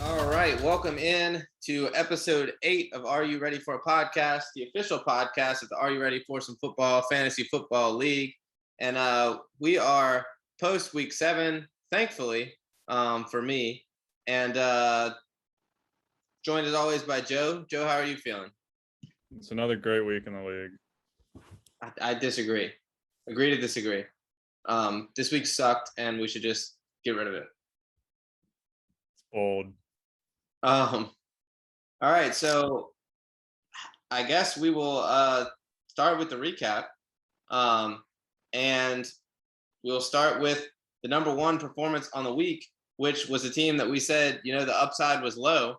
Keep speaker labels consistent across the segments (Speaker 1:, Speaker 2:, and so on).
Speaker 1: All right, welcome in to episode 8 of Are You Ready for a Podcast, the official podcast of the Are You Ready for Some Football Fantasy Football League. And we are post week 7, thankfully, for me. And joined as always by Joe. Joe, how are you feeling?
Speaker 2: It's another great week in the league.
Speaker 1: I disagree. Agree to disagree. This week sucked, and we should just get rid of it.
Speaker 2: It's bold.
Speaker 1: All right, so I guess we will start with the recap, and we'll start with the number 1 performance on the week, which was a team that we said, the upside was low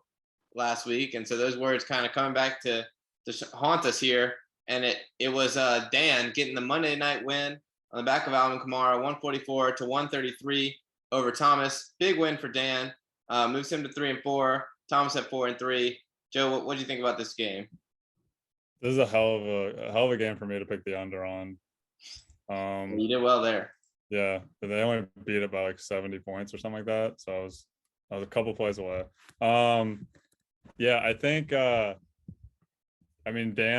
Speaker 1: last week, and so those words kind of coming back to haunt us here, and it was Dan getting the Monday night win on the back of Alvin Kamara, 144-133 over Thomas. Big win for Dan. Moves him to 3-4. Thomas at 4-3. Joe, what do you think about this game?
Speaker 2: This is a hell of a game for me to pick the under on.
Speaker 1: You did well there.
Speaker 2: Yeah, but they only beat it by like 70 points or something like that. So I was a couple plays away. Yeah, I think Dan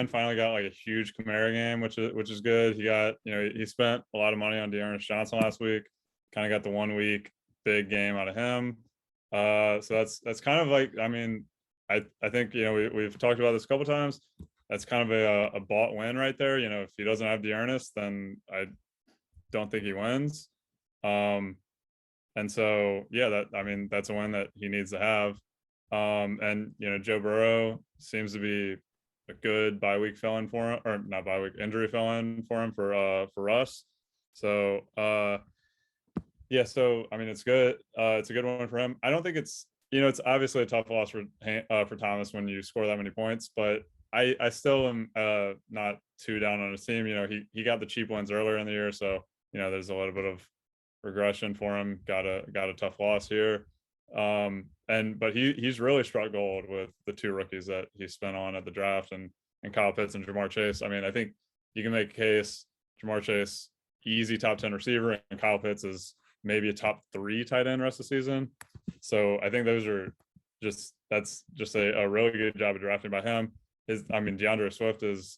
Speaker 2: finally got like a huge Kamara game, which is good. He got, he spent a lot of money on Dearness Johnson last week. Kind of got the 1 week big game out of him. So that's kind of like, I think, we've talked about this a couple times. That's kind of a bought win right there. If he doesn't have Dearness, then I don't think he wins. And so, yeah, that's a win that he needs to have. And, Joe Burrow seems to be a good bye-week fill-in for him, or not bye-week, injury fill-in for him for Russ. So, yeah, so it's good. It's a good one for him. I don't think it's obviously a tough loss for Thomas when you score that many points, but I still am not too down on his team. He got the cheap ones earlier in the year, so there's a little bit of regression for him. Got a tough loss here, but he's really struck gold with the 2 rookies that he spent on at the draft and Kyle Pitts and Jamar Chase. I think you can make a case Jamar Chase easy top 10 receiver, and Kyle Pitts is maybe a top 3 tight end rest of the season. So I think that's just a really good job of drafting by him. DeAndre Swift has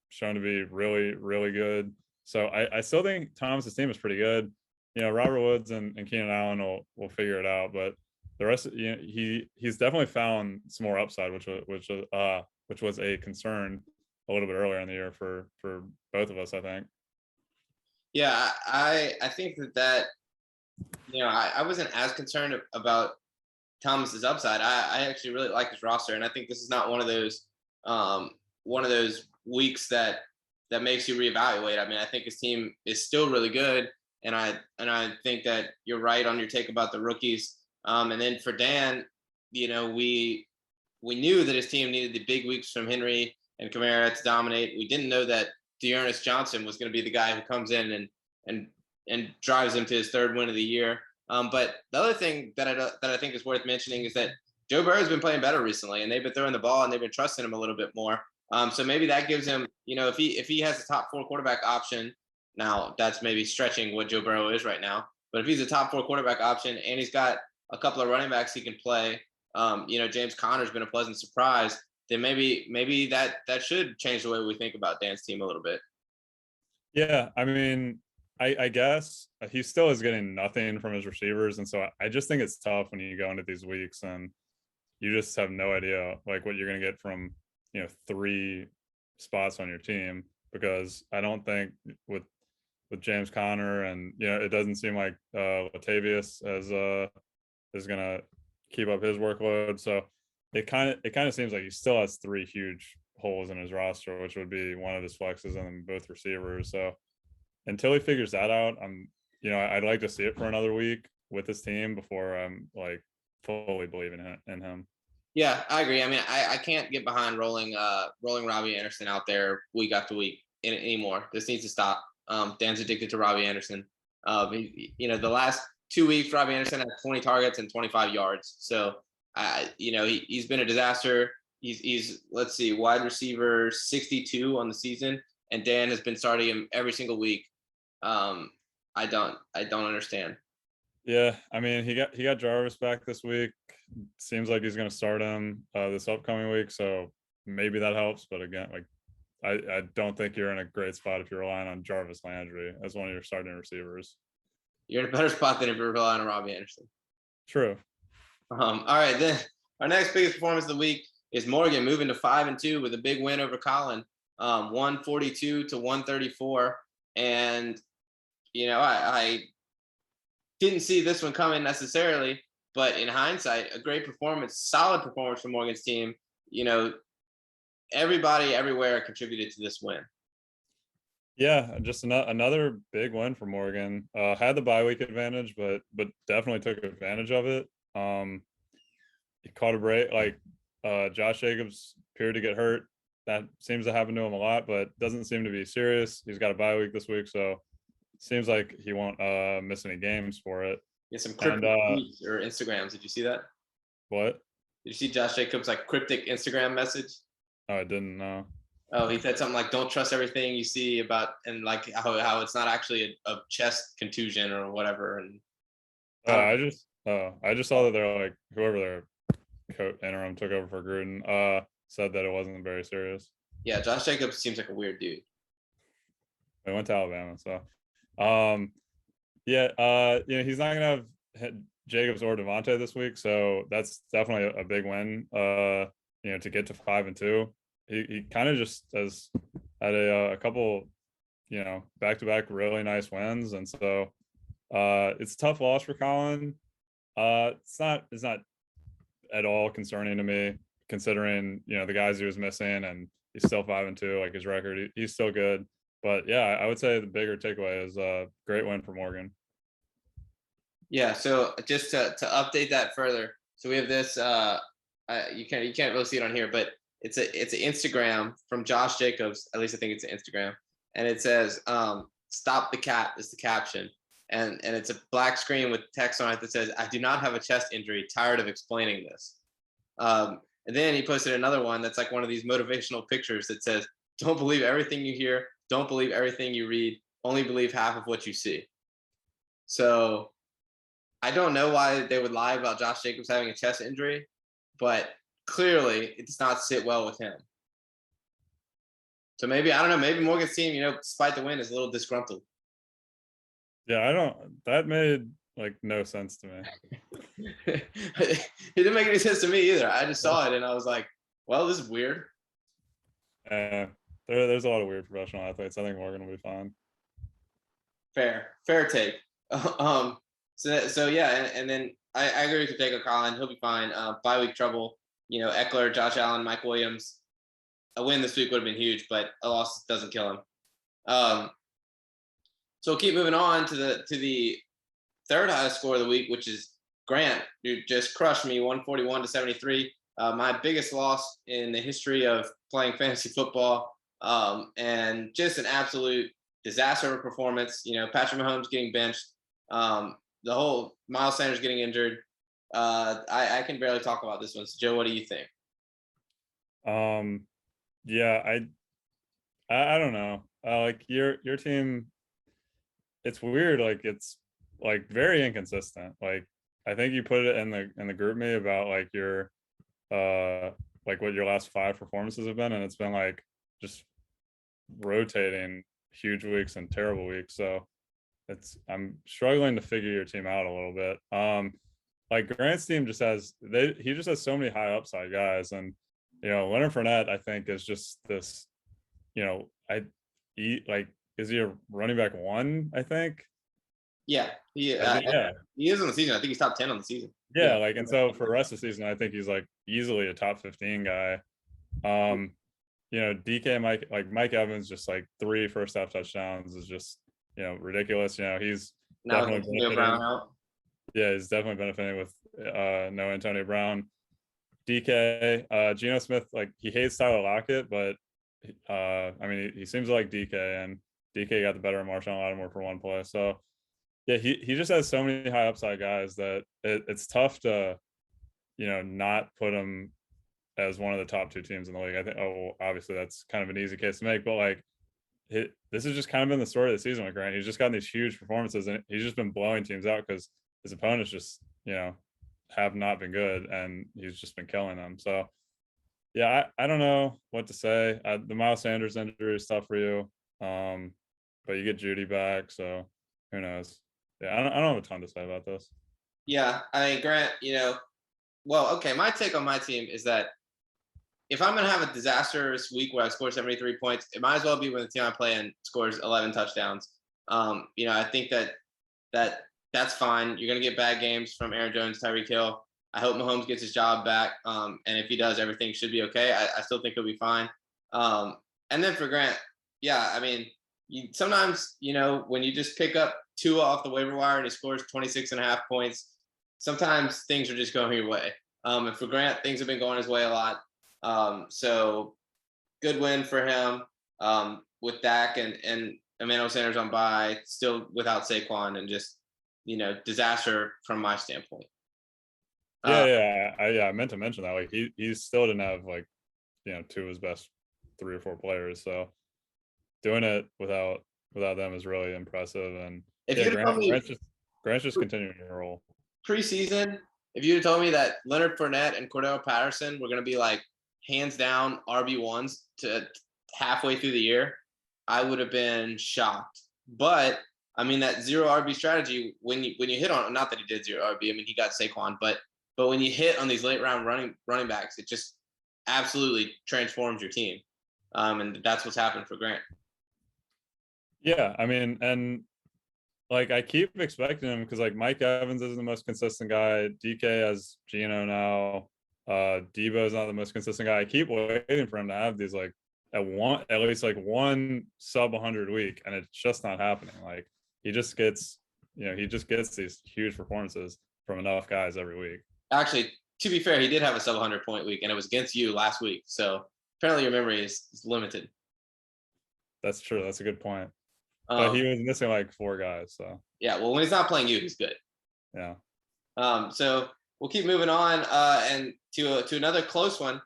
Speaker 2: shown to be really, really good. So I still think Thomas's team is pretty good. Robert Woods and Keenan Allen will figure it out, but the rest, he's definitely found some more upside, which was a concern a little bit earlier in the year for both of us, I think.
Speaker 1: Yeah, I think that I wasn't as concerned about Thomas's upside. I actually really like his roster, and I think this is not one of those weeks that makes you reevaluate. I think his team is still really good, and I think that you're right on your take about the rookies. And then for Dan, we knew that his team needed the big weeks from Henry and Kamara to dominate. We didn't know that Dearness Johnson was going to be the guy who comes in and drives him to his 3rd win of the year. But the other thing that I think is worth mentioning is that Joe Burrow's been playing better recently, and they've been throwing the ball and they've been trusting him a little bit more. So maybe that gives him, if he has a top 4 quarterback option, now that's maybe stretching what Joe Burrow is right now. But if he's a top 4 quarterback option and he's got a couple of running backs he can play, James Conner's been a pleasant surprise, then maybe that should change the way we think about Dan's team a little bit.
Speaker 2: Yeah, I guess he still is getting nothing from his receivers, and so I just think it's tough when you go into these weeks and you just have no idea like what you're going to get from 3 spots on your team, because I don't think with James Conner and it doesn't seem like Latavius is going to keep up his workload, so it kind of seems like he still has 3 huge holes in his roster, which would be one of his flexes and then both receivers. So until he figures that out, I'd like to see it for another week with his team before I'm like fully believing in him.
Speaker 1: Yeah, I agree. I can't get behind rolling Robbie Anderson out there week after week anymore. This needs to stop. Dan's addicted to Robbie Anderson. The last 2 weeks, Robbie Anderson had 20 targets and 25 yards. So, he's been a disaster. He's let's see, wide receiver 62 on the season, and Dan has been starting him every single week. I don't understand.
Speaker 2: Yeah, I mean, he got Jarvis back this week. Seems like he's going to start him this upcoming week, so maybe that helps. But again, like I don't think you're in a great spot if you're relying on Jarvis Landry as one of your starting receivers.
Speaker 1: You're in a better spot than if you're relying on Robbie Anderson.
Speaker 2: True.
Speaker 1: All right, then our next biggest performance of the week is Morgan moving to 5-2 with a big win over Colin, 142 to 134. And I didn't see this one coming necessarily, but in hindsight, a great performance, solid performance from Morgan's team. Everybody everywhere contributed to this win.
Speaker 2: Yeah, just another big win for Morgan. Had the bye week advantage, but definitely took advantage of it. He caught a break. Like Josh Jacobs appeared to get hurt. That seems to happen to him a lot, but doesn't seem to be serious. He's got a bye week this week, so seems like he won't miss any games for it.
Speaker 1: Yeah, some cryptic tweets or Instagrams. Did you see that?
Speaker 2: What?
Speaker 1: Did you see Josh Jacobs' cryptic Instagram message?
Speaker 2: Oh, I didn't know.
Speaker 1: Oh, he said something like, "Don't trust everything you see about," and how it's not actually a chest contusion or whatever. And
Speaker 2: I just saw that they're like whoever their interim took over for Gruden said that it wasn't very serious.
Speaker 1: Yeah, Josh Jacobs seems like a weird dude.
Speaker 2: They went to Alabama, so he's not gonna have Jacobs or Devontae this week, so that's definitely a big win. To get to 5-2. He kind of just has had a couple, back-to-back really nice wins, and so it's a tough loss for Colin. It's not at all concerning to me, considering the guys he was missing, and he's still 5-2. Like his record, he's still good. But yeah, I would say the bigger takeaway is a great win for Morgan.
Speaker 1: Yeah. So just to update that further, so we have this. You can't really see it on here, but it's an Instagram from Josh Jacobs. At least I think it's an Instagram, and it says "Stop the cat" is the caption, and it's a black screen with text on it that says, "I do not have a chest injury. Tired of explaining this." And then he posted another one that's like one of these motivational pictures that says, "Don't believe everything you hear. Don't believe everything you read. Only believe half of what you see." So I don't know why they would lie about Josh Jacobs having a chest injury, but clearly it does not sit well with him. So maybe, I don't know, maybe Morgan's team, despite the win, is a little disgruntled.
Speaker 2: Yeah, that made like no sense to me.
Speaker 1: It didn't make any sense to me either. I just saw it and I was like, well, this is weird.
Speaker 2: There's a lot of weird professional athletes. I think Morgan will be fine.
Speaker 1: Fair take. So yeah, and then I agree with Jacob Collin. He'll be fine. Bye week trouble. Eckler, Josh Allen, Mike Williams. A win this week would have been huge, but a loss doesn't kill him. So we'll keep moving on to the third highest score of the week, which is Grant, who just crushed me 141 to 73. My biggest loss in the history of playing fantasy football, and just an absolute disaster of a performance. Patrick Mahomes getting benched, the whole Miles Sanders getting injured. I can barely talk about this one. So Joe, what do you think?
Speaker 2: Yeah, I don't know. Like your team, it's weird. Like it's like very inconsistent. Like I think you put it in the group me about like your like what your last 5 performances have been, and it's been like just rotating huge weeks and terrible weeks. So I'm struggling to figure your team out a little bit. Like Grant's team just he just has so many high upside guys, and Leonard Fournette I think is just this, is he a running back 1? I think.
Speaker 1: Yeah, he is on the season. I think he's top 10 on the season.
Speaker 2: Yeah, like, and so for the rest of the season, I think he's like easily a top 15 guy. DK Mike Evans just like 3 first half touchdowns is just ridiculous. He's
Speaker 1: now
Speaker 2: definitely
Speaker 1: Antonio Brown out.
Speaker 2: Yeah, he's definitely benefiting with no Antonio Brown. DK, Geno Smith, like he hates Tyler Lockett, but he seems to like DK, and DK got the better of Marshawn Lattimore for one play. So yeah, he just has so many high upside guys that it's tough to not put him as one of the top 2 teams in the league. I think obviously that's kind of an easy case to make, but like this has just kind of been the story of the season with Grant. He's just gotten these huge performances, and he's just been blowing teams out because his opponents just, have not been good, and he's just been killing them. So yeah, I don't know what to say. The Miles Sanders injury is tough for you, but you get Judy back, so who knows? Yeah, I don't have a ton to say about this.
Speaker 1: Yeah, I mean, Grant, well, okay, my take on my team is that if I'm going to have a disastrous week where I score 73 points, it might as well be when the team I play in scores 11 touchdowns. I think that's fine. You're going to get bad games from Aaron Jones, Tyreek Hill. I hope Mahomes gets his job back. And if he does, everything should be okay. I still think he'll be fine. And then for Grant, yeah, I mean, sometimes, when you just pick up Tua off the waiver wire and he scores 26.5 points, sometimes things are just going your way. And for Grant, things have been going his way a lot. So good win for him with Dak and Emmanuel Sanders on bye, still without Saquon, and just, disaster from my standpoint.
Speaker 2: I meant to mention that, like, he still didn't have, like, two of his best 3 or 4 players, so doing it without them is really impressive. And
Speaker 1: if you told me
Speaker 2: Grant's just continuing to roll.
Speaker 1: Preseason, if you had told me that Leonard Fournette and Cordell Patterson were going to be like hands down RB1s to halfway through the year, I would have been shocked. But I mean, that zero RB strategy, when you hit on, not that he did zero RB, I mean, he got Saquon, but when you hit on these late round running backs, it just absolutely transforms your team. And that's what's happened for Grant.
Speaker 2: Yeah, I mean, and like, I keep expecting him, because like Mike Evans isn't the most consistent guy. DK has Geno now. Debo's not the most consistent guy. I keep waiting for him to have these, like, at least like one sub 100 week, and it's just not happening. Like, he just gets these huge performances from enough guys every week.
Speaker 1: Actually, to be fair, he did have a sub 100 point week, and it was against you last week. So apparently your memory is limited.
Speaker 2: That's true. That's a good point. But he was missing like 4 guys. So
Speaker 1: yeah, well, when he's not playing you, he's good.
Speaker 2: Yeah.
Speaker 1: So we'll keep moving on, and to another close one.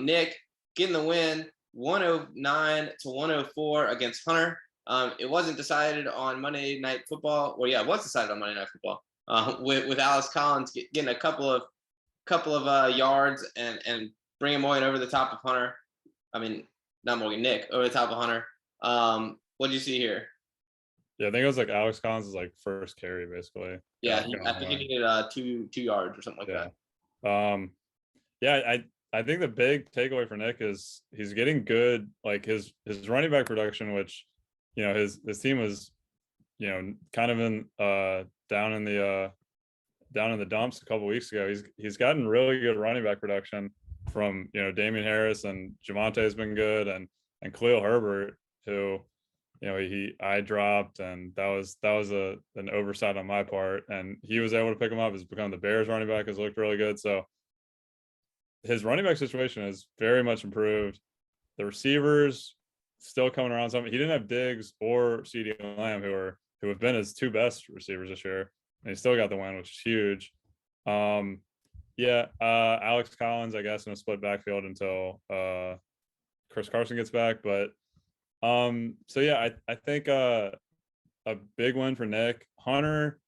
Speaker 1: Nick getting the win, 109-104 against Hunter. It wasn't decided on Monday Night Football. Well, yeah, it was decided on Monday Night Football. With Alex Collins getting a couple of yards and bringing Morgan over the top of Hunter. I mean, not Morgan, Nick over the top of Hunter. What did you see here?
Speaker 2: Yeah, I think it was like Alex Collins' like first carry, basically.
Speaker 1: Yeah, I think he needed 2 yards or something like that.
Speaker 2: Yeah, I think the big takeaway for Nick is he's getting good, like his running back production, which, his team was, kind of in down in the dumps a couple weeks ago. He's gotten really good running back production from, Damian Harris, and Javonte has been good, and Khalil Herbert, who, I dropped, and that was an oversight on my part, and he was able to pick him up. Has become the Bears running back, has looked really good. So his running back situation is very much improved. The receivers still coming around some. He didn't have Diggs or CeeDee Lamb, who have been his 2 best receivers this year, and he still got the win, which is huge. Alex Collins, I guess, in a split backfield until Chris Carson gets back. But I think a big win for Nick. Hunter,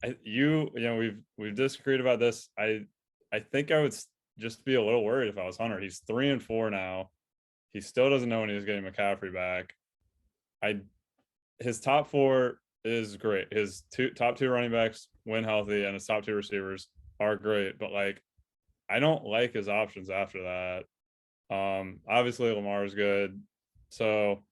Speaker 2: we've disagreed about this. I think I would just be a little worried if I was Hunter. He's 3-4 now. He still doesn't know when he's getting McCaffrey back. His top 4 is great. His top 2 running backs when healthy, and his top 2 receivers are great. But like, I don't like his options after that. Obviously Lamar is good. So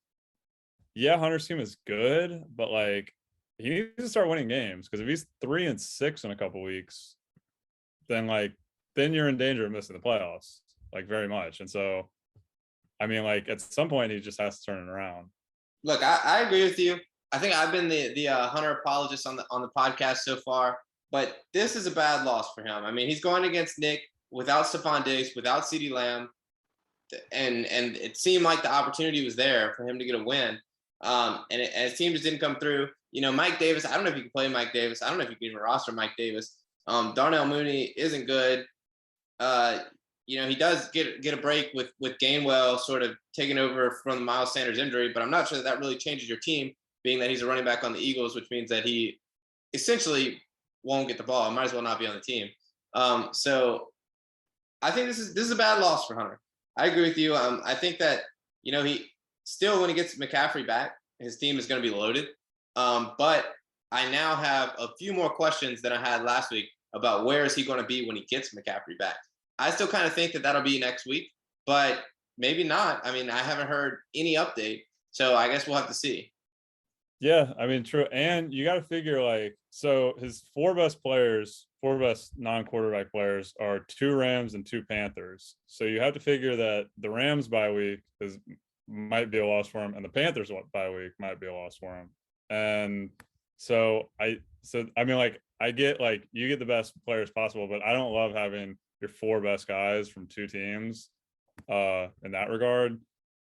Speaker 2: yeah, Hunter's team is good, but like, he needs to start winning games, because if he's 3-6 in a couple weeks, then you're in danger of missing the playoffs, like, very much. And so, I mean, like, at some point he just has to turn it around.
Speaker 1: Look, I agree with you. I think I've been the Hunter apologist on the podcast so far, but this is a bad loss for him. I mean, he's going against Nick without Stephon Diggs, without CeeDee Lamb, and it seemed like the opportunity was there for him to get a win. And his team just didn't come through. Mike Davis, I don't know if you can play Mike Davis. I don't know if you can even roster Mike Davis. Darnell Mooney isn't good. He does get a break with Gainwell sort of taking over from the Miles Sanders injury, but I'm not sure that really changes your team, being that he's a running back on the Eagles, which means that he essentially won't get the ball. I might as well not be on the team. So I think this is a bad loss for Hunter. I agree with you. I think that, he still, when he gets McCaffrey back, his team is going to be loaded. But I now have a few more questions than I had last week about where is he going to be when he gets McCaffrey back. I still kind of think that that'll be next week, but maybe not. I mean, I haven't heard any update, so I guess we'll have to see.
Speaker 2: Yeah, I mean, true. And you got to figure, like, so his four best non-quarterback players are 2 Rams and 2 Panthers. So you have to figure that the Rams bye week might be a loss for him, and the Panthers bye week might be a loss for him. And so I mean, like, I get, like, you get the best players possible, but I don't love having your 4 best guys from 2 teams in that regard.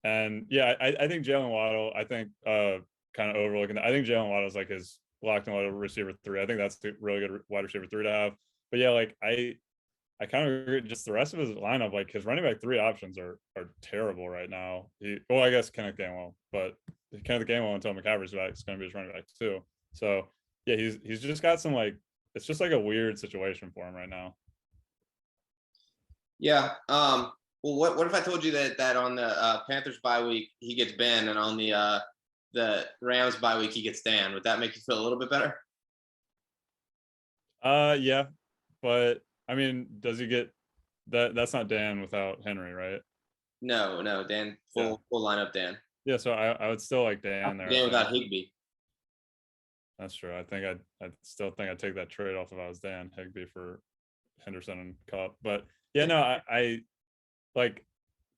Speaker 2: And yeah, I think Jalen Waddle, I think kind of overlooking that. I think Jalen Waddle is like his locked and loaded receiver 3. I think that's a really good wide receiver 3 to have. But yeah, like I kind of agree. Just the rest of his lineup, like his running back 3 options are terrible right now. I guess Kenneth Gainwell, but Kenneth Gainwell until McCaffrey's back is going to be his running back too. So yeah, he's just got some, like, it's just like a weird situation for him right now.
Speaker 1: Yeah. Well, what if I told you that on the Panthers bye week he gets Ben, and on the Rams bye week he gets Dan? Would that make you feel a little bit better?
Speaker 2: Yeah, but I mean, does he get that? That's not Dan without Henry, right?
Speaker 1: No, Dan, full lineup Dan.
Speaker 2: Yeah, so I would still like Dan there.
Speaker 1: Dan without Higbee.
Speaker 2: That's true. I think I still think I'd take that trade off if I was Dan. Higbee for Henderson and Cup. But yeah, no, I like,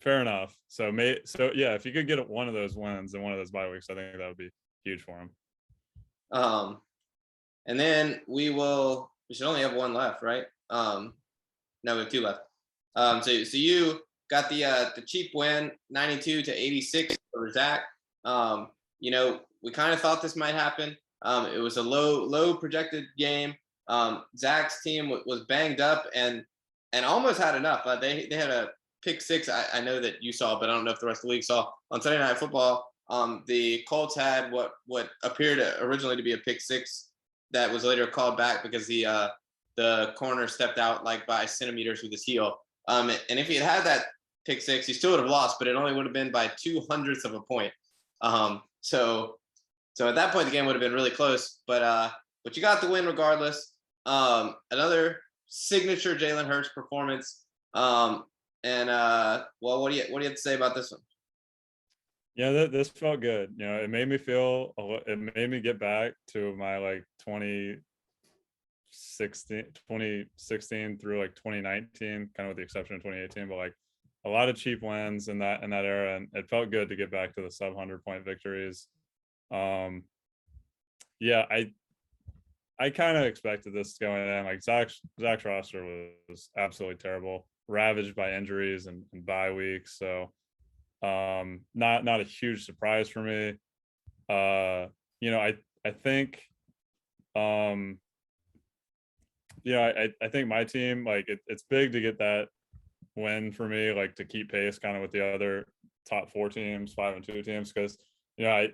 Speaker 2: fair enough. So yeah, if you could get one of those wins in one of those bye weeks, I think that would be huge for him.
Speaker 1: And then we should only have one left, right? No, we have 2 left. So you got the cheap win, 92-86 for Zach. We kind of thought this might happen. It was a low projected game. Zach's team was banged up and almost had enough. They had a pick 6. I know that you saw, but I don't know if the rest of the league saw on Sunday Night Football. The Colts had what appeared originally to be a pick 6 that was later called back because the corner stepped out like by centimeters with his heel. And if he had that pick 6, he still would have lost, but it only would have been by 0.02 of a point. So at that point the game would have been really close, but you got the win regardless. Another signature Jalen Hurts performance. Well, what do you have to say about this one?
Speaker 2: Yeah, this felt good. It made me get back to my, like, 2016 through like 2019, kind of with the exception of 2018, but like a lot of cheap wins in that era, and it felt good to get back to the sub 100-point victories. Yeah, I kind of expected this going in. Like, Zach's roster was absolutely terrible, ravaged by injuries and bye weeks. So not a huge surprise for me. I think I think my team, like, it's big to get that win for me, like, to keep pace kind of with the other top 4 teams, 5-2 teams, because I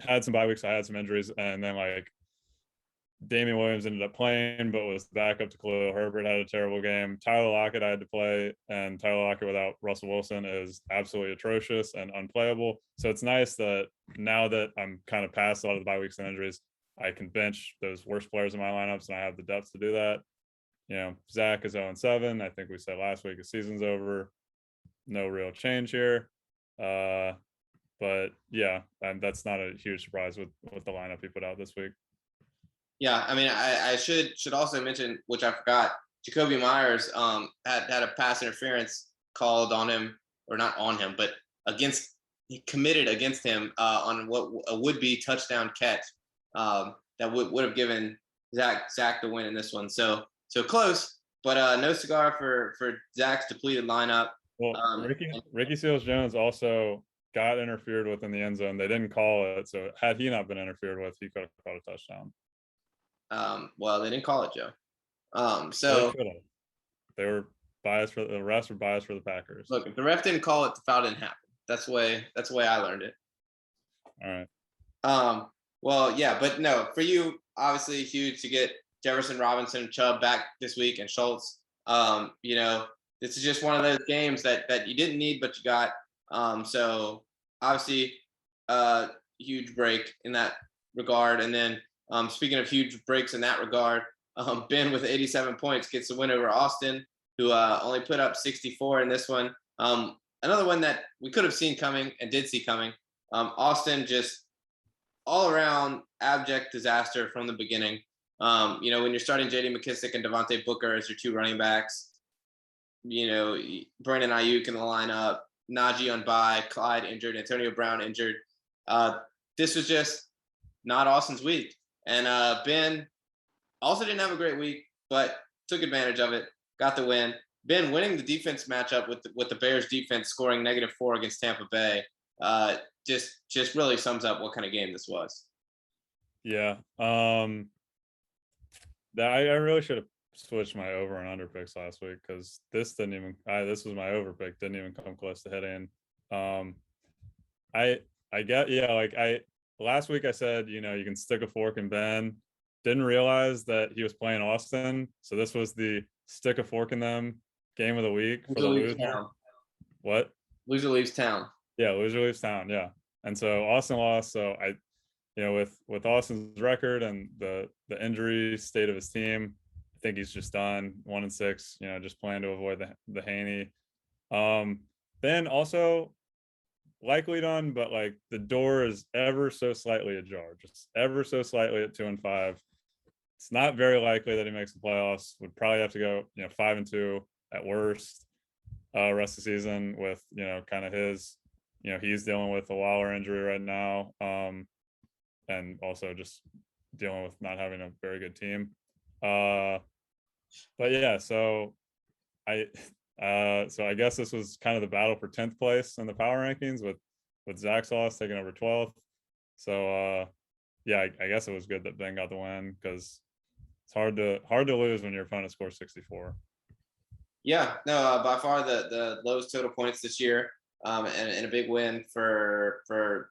Speaker 2: had some bye weeks, I had some injuries, and then, like, Damian Williams ended up playing, but was back up to Khalil Herbert, had a terrible game. Tyler Lockett I had to play, and Tyler Lockett without Russell Wilson is absolutely atrocious and unplayable. So it's nice that now that I'm kind of past a lot of the bye weeks and injuries, I can bench those worst players in my lineups, and I have the depth to do that. Zach is 0-7. I think we said last week his season's over. No real change here. But yeah, that's not a huge surprise with the lineup he put out this week.
Speaker 1: Yeah, I mean, I should also mention, which I forgot, Jacoby Myers had a pass interference called on him, or not on him, but he committed against him on what a would-be touchdown catch that would have given Zach the win in this one. So close, but no cigar for Zach's depleted lineup.
Speaker 2: Well, Ricky Seals-Jones also got interfered with in the end zone. They didn't call it, so had he not been interfered with, he could have caught a touchdown.
Speaker 1: Well, they didn't call it, Joe. So
Speaker 2: they were biased for the refs were biased for the Packers.
Speaker 1: Look, if the ref didn't call it, the foul didn't happen. That's the way I learned it.
Speaker 2: All right.
Speaker 1: Well, yeah, but no, for you, obviously huge to get Jefferson, Robinson, and Chubb back this week, and Schultz. You know, this is just one of those games that you didn't need, but you got. So obviously, huge break in that regard. And then speaking of huge breaks in that regard, Ben with 87 points gets the win over Austin, who only put up 64 in this one. Another one that we could have seen coming and did see coming. Austin just all around abject disaster from the beginning. You know, when you're starting J.D. McKissick and Devontae Booker as your two running backs, you know, Brandon Ayuk in the lineup, Najee on bye, Clyde injured, Antonio Brown injured. This was just not Austin's week. And Ben also didn't have a great week, but took advantage of it, got the win. Ben winning the defense matchup with the Bears defense scoring -4 against Tampa Bay just really sums up what kind of game this was.
Speaker 2: Yeah. That I really should have switched my over and under picks last week, because this didn't even this was my over pick, didn't even come close to hitting. I get, yeah, like last week I said, you know, you can stick a fork in Ben. Didn't realize that he was playing Austin, so this was the stick a fork in them game of the week for the loser. What?
Speaker 1: Loser leaves town.
Speaker 2: Yeah, loser leaves town. Yeah, and so Austin lost. So you know, with Austin's record and the injury state of his team, I think he's just done 1-6. You know, just plan to avoid the Haney. Ben also likely done, but like the door is ever so slightly ajar, just ever so slightly at 2-5. It's not very likely that he makes the playoffs. Would probably have to go, you know, 5-2 at worst rest of the season with, you know, kind of his, you know, he's dealing with a Waller injury right now, and also just dealing with not having a very good team. But yeah, so I guess this was kind of the battle for 10th place in the power rankings with Zach's loss taking over 12th. So yeah, I guess it was good that Ben got the win, because it's hard to lose when your opponent scores 64.
Speaker 1: Yeah, no, by far the lowest total points this year, and a big win for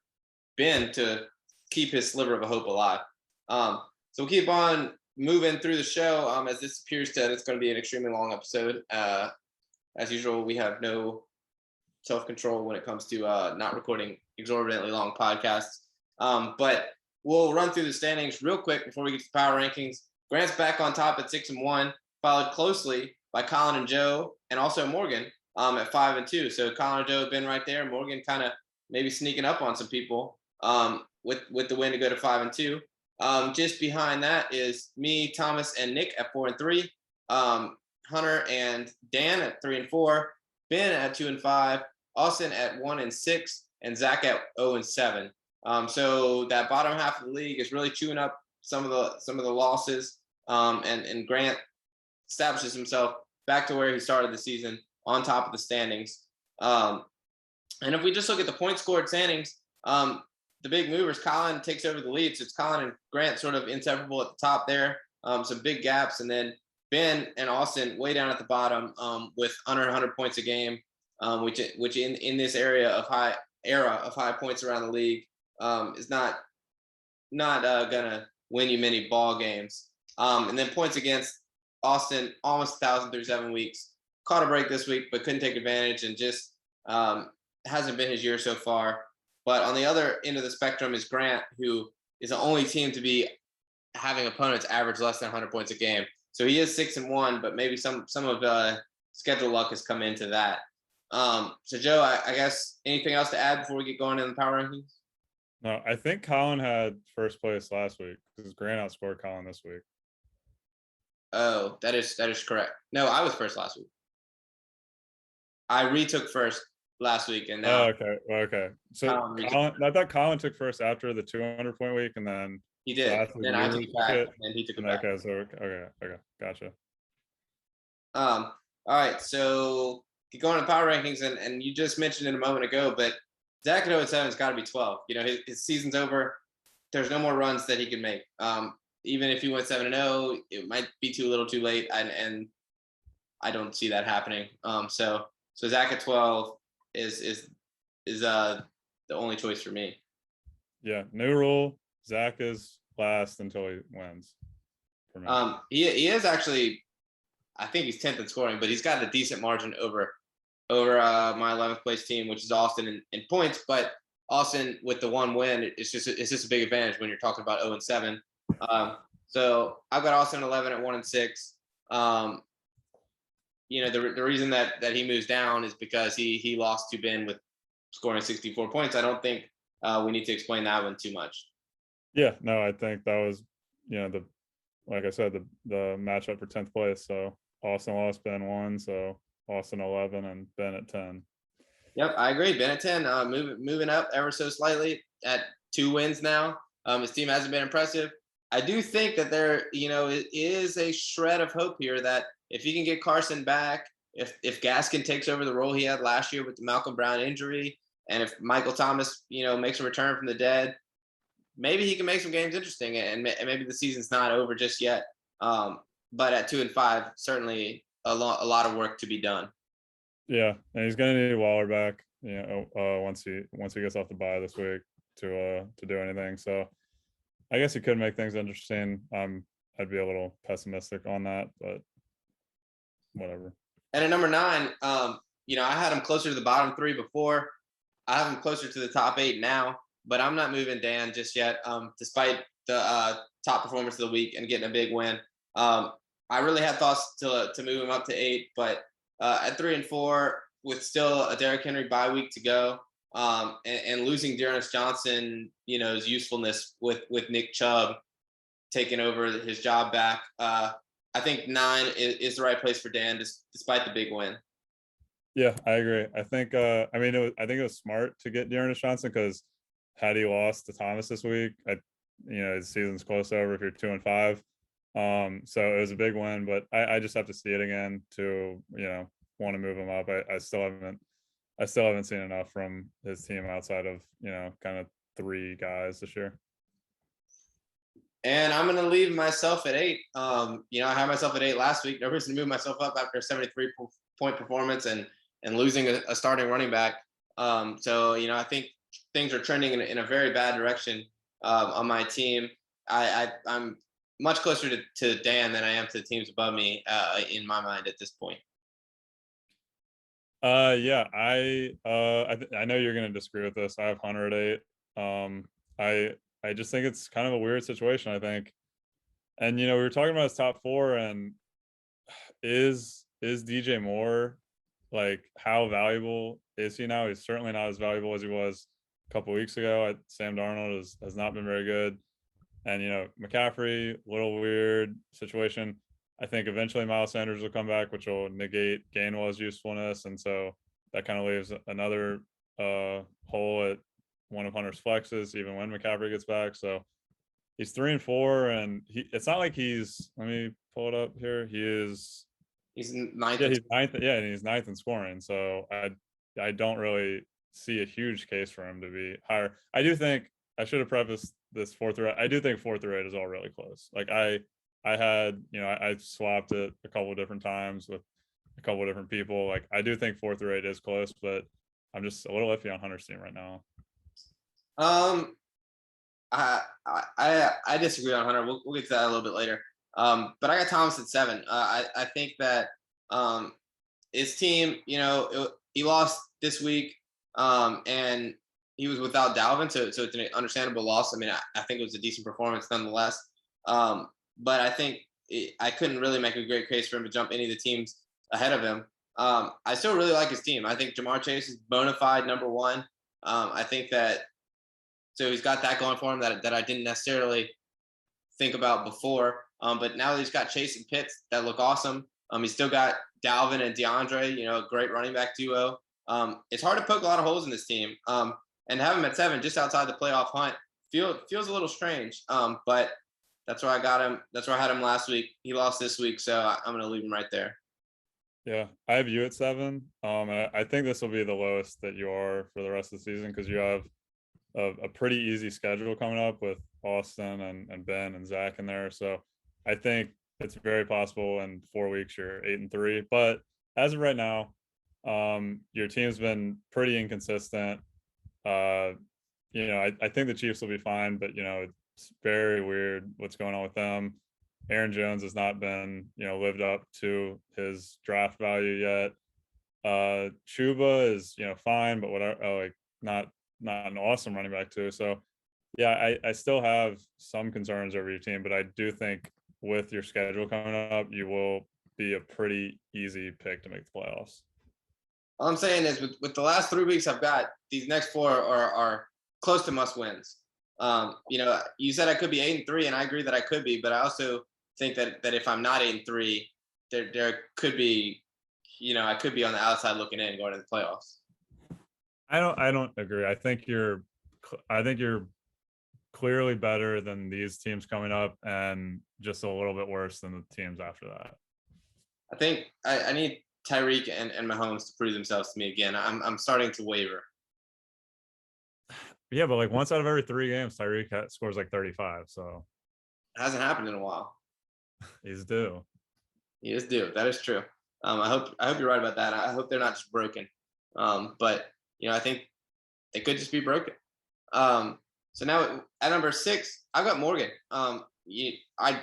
Speaker 1: Ben to keep his sliver of a hope alive. So we'll keep on moving through the show, as this appears that it's going to be an extremely long episode. As usual, we have no self-control when it comes to not recording exorbitantly long podcasts. But we'll run through the standings real quick before we get to the power rankings. Grant's back on top at 6-1, followed closely by Colin and Joe, and also Morgan at 5-2. So Colin and Joe have been right there. Morgan kind of maybe sneaking up on some people with the win to go to 5-2. Just behind that is me, Thomas, and Nick at 4-3. Hunter and Dan at 3-4. Ben at 2-5. Austin at 1-6, and Zach at 0-7. So that bottom half of the league is really chewing up some of the losses. And Grant establishes himself back to where he started the season, on top of the standings. And if we just look at the point scored standings, the big movers, Colin takes over the lead. So it's Colin and Grant sort of inseparable at the top there. Some big gaps, and then Ben and Austin way down at the bottom with under 100 points a game, which in this era of high points around the league is not gonna win you many ball games. And then points against, Austin almost 1,000 through 7 weeks. Caught a break this week, but couldn't take advantage, and just hasn't been his year so far. But on the other end of the spectrum is Grant, who is the only team to be having opponents average less than 100 points a game. So he is 6-1, but maybe some of schedule luck has come into that. So Joe, I guess anything else to add before we get going in the power rankings?
Speaker 2: No, I think Colin had first place last week because Grant outscored Colin this week.
Speaker 1: Oh, that is correct. No, I was first last week. I retook first last week, and now.
Speaker 2: Oh, okay. So I thought Colin took first after the 200 point week, and then
Speaker 1: he did. Then I took it back, and he took it back.
Speaker 2: Okay, so okay, gotcha.
Speaker 1: All right, so keep going to power rankings, and you just mentioned it a moment ago, but Zach at 0-7 has got to be 12. You know, his season's over. There's no more runs that he can make. Even if he went 7-0, it might be too little, too late, and I don't see that happening. So Zach at 12 is the only choice for me.
Speaker 2: Yeah, new rule. Zach is last until he wins. For me.
Speaker 1: He is actually, I think he's 10th in scoring, but he's got a decent margin over my 11th place team, which is Austin in points. But Austin with the one win, it's just a big advantage when you're talking about 0-7. So I've got Austin 11 at 1-6. The reason that he moves down is because he lost to Ben with scoring 64 points. I don't think we need to explain that one too much.
Speaker 2: Yeah, no, I think that was, like I said, the matchup for 10th place. So Austin lost, Ben won. So Austin 11 and Ben at 10.
Speaker 1: Yep, I agree. Ben at 10, moving up ever so slightly at 2 wins now. His team hasn't been impressive. I do think that there, is a shred of hope here that if he can get Carson back, if Gaskin takes over the role he had last year with the Malcolm Brown injury, and if Michael Thomas, makes a return from the dead, maybe he can make some games interesting, and maybe the season's not over just yet. But at 2-5, certainly a lot of work to be done.
Speaker 2: Yeah, and he's gonna need Waller back, once he gets off the bye this week to do anything. So I guess he could make things interesting. I'd be a little pessimistic on that, but whatever.
Speaker 1: And at number 9, I had him closer to the bottom 3 before. I have him closer to the top 8 now, but I'm not moving Dan just yet. Despite the top performance of the week and getting a big win, I really had thoughts to move him up to 8, but at 3 and 4, with still a Derrick Henry bye week to go, and losing Dearness Johnson, his usefulness with Nick Chubb taking over his job back, I think 9 is the right place for Dan, despite the big win.
Speaker 2: Yeah, I agree. I think I think it was smart to get Dearness Johnson, because had he lost to Thomas this week, his season's close over if you're 2-5. So it was a big win, but I just have to see it again to want to move him up. I still haven't seen enough from his team outside of kind of 3 guys this year.
Speaker 1: And I'm going to leave myself at 8. I had myself at 8 last week. No reason to move myself up after a 73-point performance and losing a starting running back. So I think things are trending in a very bad direction on my team. I'm much closer to Dan than I am to the teams above me in my mind at this point.
Speaker 2: Yeah, I know you're going to disagree with this. I have Hunter at 8. I just think it's kind of a weird situation, I think. And we were talking about his top 4, and is DJ Moore, like, how valuable is he now? He's certainly not as valuable as he was a couple weeks ago. Sam Darnold has not been very good. And McCaffrey, little weird situation. I think eventually Miles Sanders will come back, which will negate Gainwell's usefulness, and so that kind of leaves another hole at one of Hunter's flexes, even when McCaffrey gets back. So he's 3 and 4, and it's not like he's. Let me pull it up here. He's
Speaker 1: 9th.
Speaker 2: Yeah, he's 9th. Yeah, and he's 9th in scoring. So I don't really see a huge case for him to be higher. I do think I should have prefaced this 4th through 8. I do think 4th through 8 is all really close. Like I had, I swapped it a couple of different times with a couple of different people. Like I do think 4th through 8 is close, but I'm just a little iffy on Hunter's team right now.
Speaker 1: I disagree on Hunter. We'll get to that a little bit later. But I got Thomas at 7. I think that his team, he lost this week, and he was without Dalvin, so it's an understandable loss. I mean, I think it was a decent performance nonetheless. But I think I couldn't really make a great case for him to jump any of the teams ahead of him. I still really like his team. I think Jamar Chase is bona fide number 1. I think that so he's got that going for him that I didn't necessarily think about before. But now that he's got Chase and Pitts that look awesome. He's still got Dalvin and DeAndre, a great running back duo. It's hard to poke a lot of holes in this team. And to have him at 7, just outside the playoff hunt, feels a little strange. But that's where I got him. That's where I had him last week. He lost this week, so I'm going to leave him right there.
Speaker 2: Yeah, I have you at 7. And I think this will be the lowest that you are for the rest of the season, because you have a pretty easy schedule coming up with Austin and Ben and Zach in there. So I think it's very possible in 4 weeks you're 8 and 3. But as of right now, your team's been pretty inconsistent. I think the Chiefs will be fine, but It's very weird what's going on with them. Aaron Jones has not been, lived up to his draft value yet. Chuba is, fine, but whatever, like not an awesome running back too. So yeah, I still have some concerns over your team, but I do think with your schedule coming up, you will be a pretty easy pick to make the playoffs.
Speaker 1: All I'm saying is with the last 3 weeks I've got, these next four are close to must wins. You said I could be 8-3, and I agree that I could be, but I also think that if I'm not 8-3, there could be, I could be on the outside looking in going to the playoffs.
Speaker 2: I don't agree. I think you're clearly better than these teams coming up, and just a little bit worse than the teams after that.
Speaker 1: I think I need Tyreek and Mahomes to prove themselves to me again. I'm starting to waver.
Speaker 2: Yeah, but like once out of every 3 games, Tyreek scores like 35. So
Speaker 1: It hasn't happened in a while.
Speaker 2: he's due.
Speaker 1: He is due. That is true. I hope you're right about that. I hope they're not just broken. But I think they could just be broken. So now at number 6, I've got Morgan. I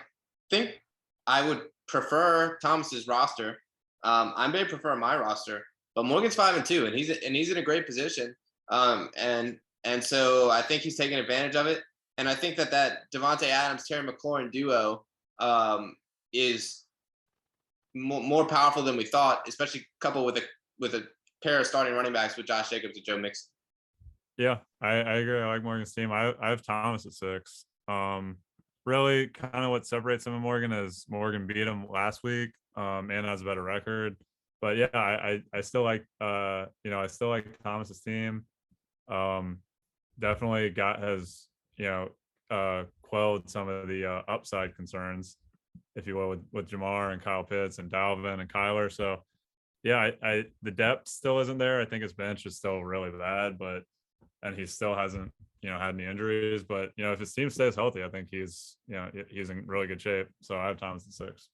Speaker 1: think I would prefer Thomas's roster. I may prefer my roster, but Morgan's 5-2, and he's in a great position. And so I think he's taking advantage of it. And I think that Devontae Adams, Terry McLaurin duo is more powerful than we thought, especially coupled with a pair of starting running backs with Josh Jacobs and Joe Mixon.
Speaker 2: Yeah, I agree. I like Morgan's team. I have Thomas at 6. Really, kind of what separates him and Morgan is Morgan beat him last week, and has a better record. But yeah, I still like I still like Thomas's team. Definitely has quelled some of the upside concerns, if you will, with Jamar and Kyle Pitts and Dalvin and Kyler. So yeah, I the depth still isn't there. I think his bench is still really bad, and he still hasn't had any injuries. But if his team stays healthy, I think he's in really good shape. So I have Thomas at 6.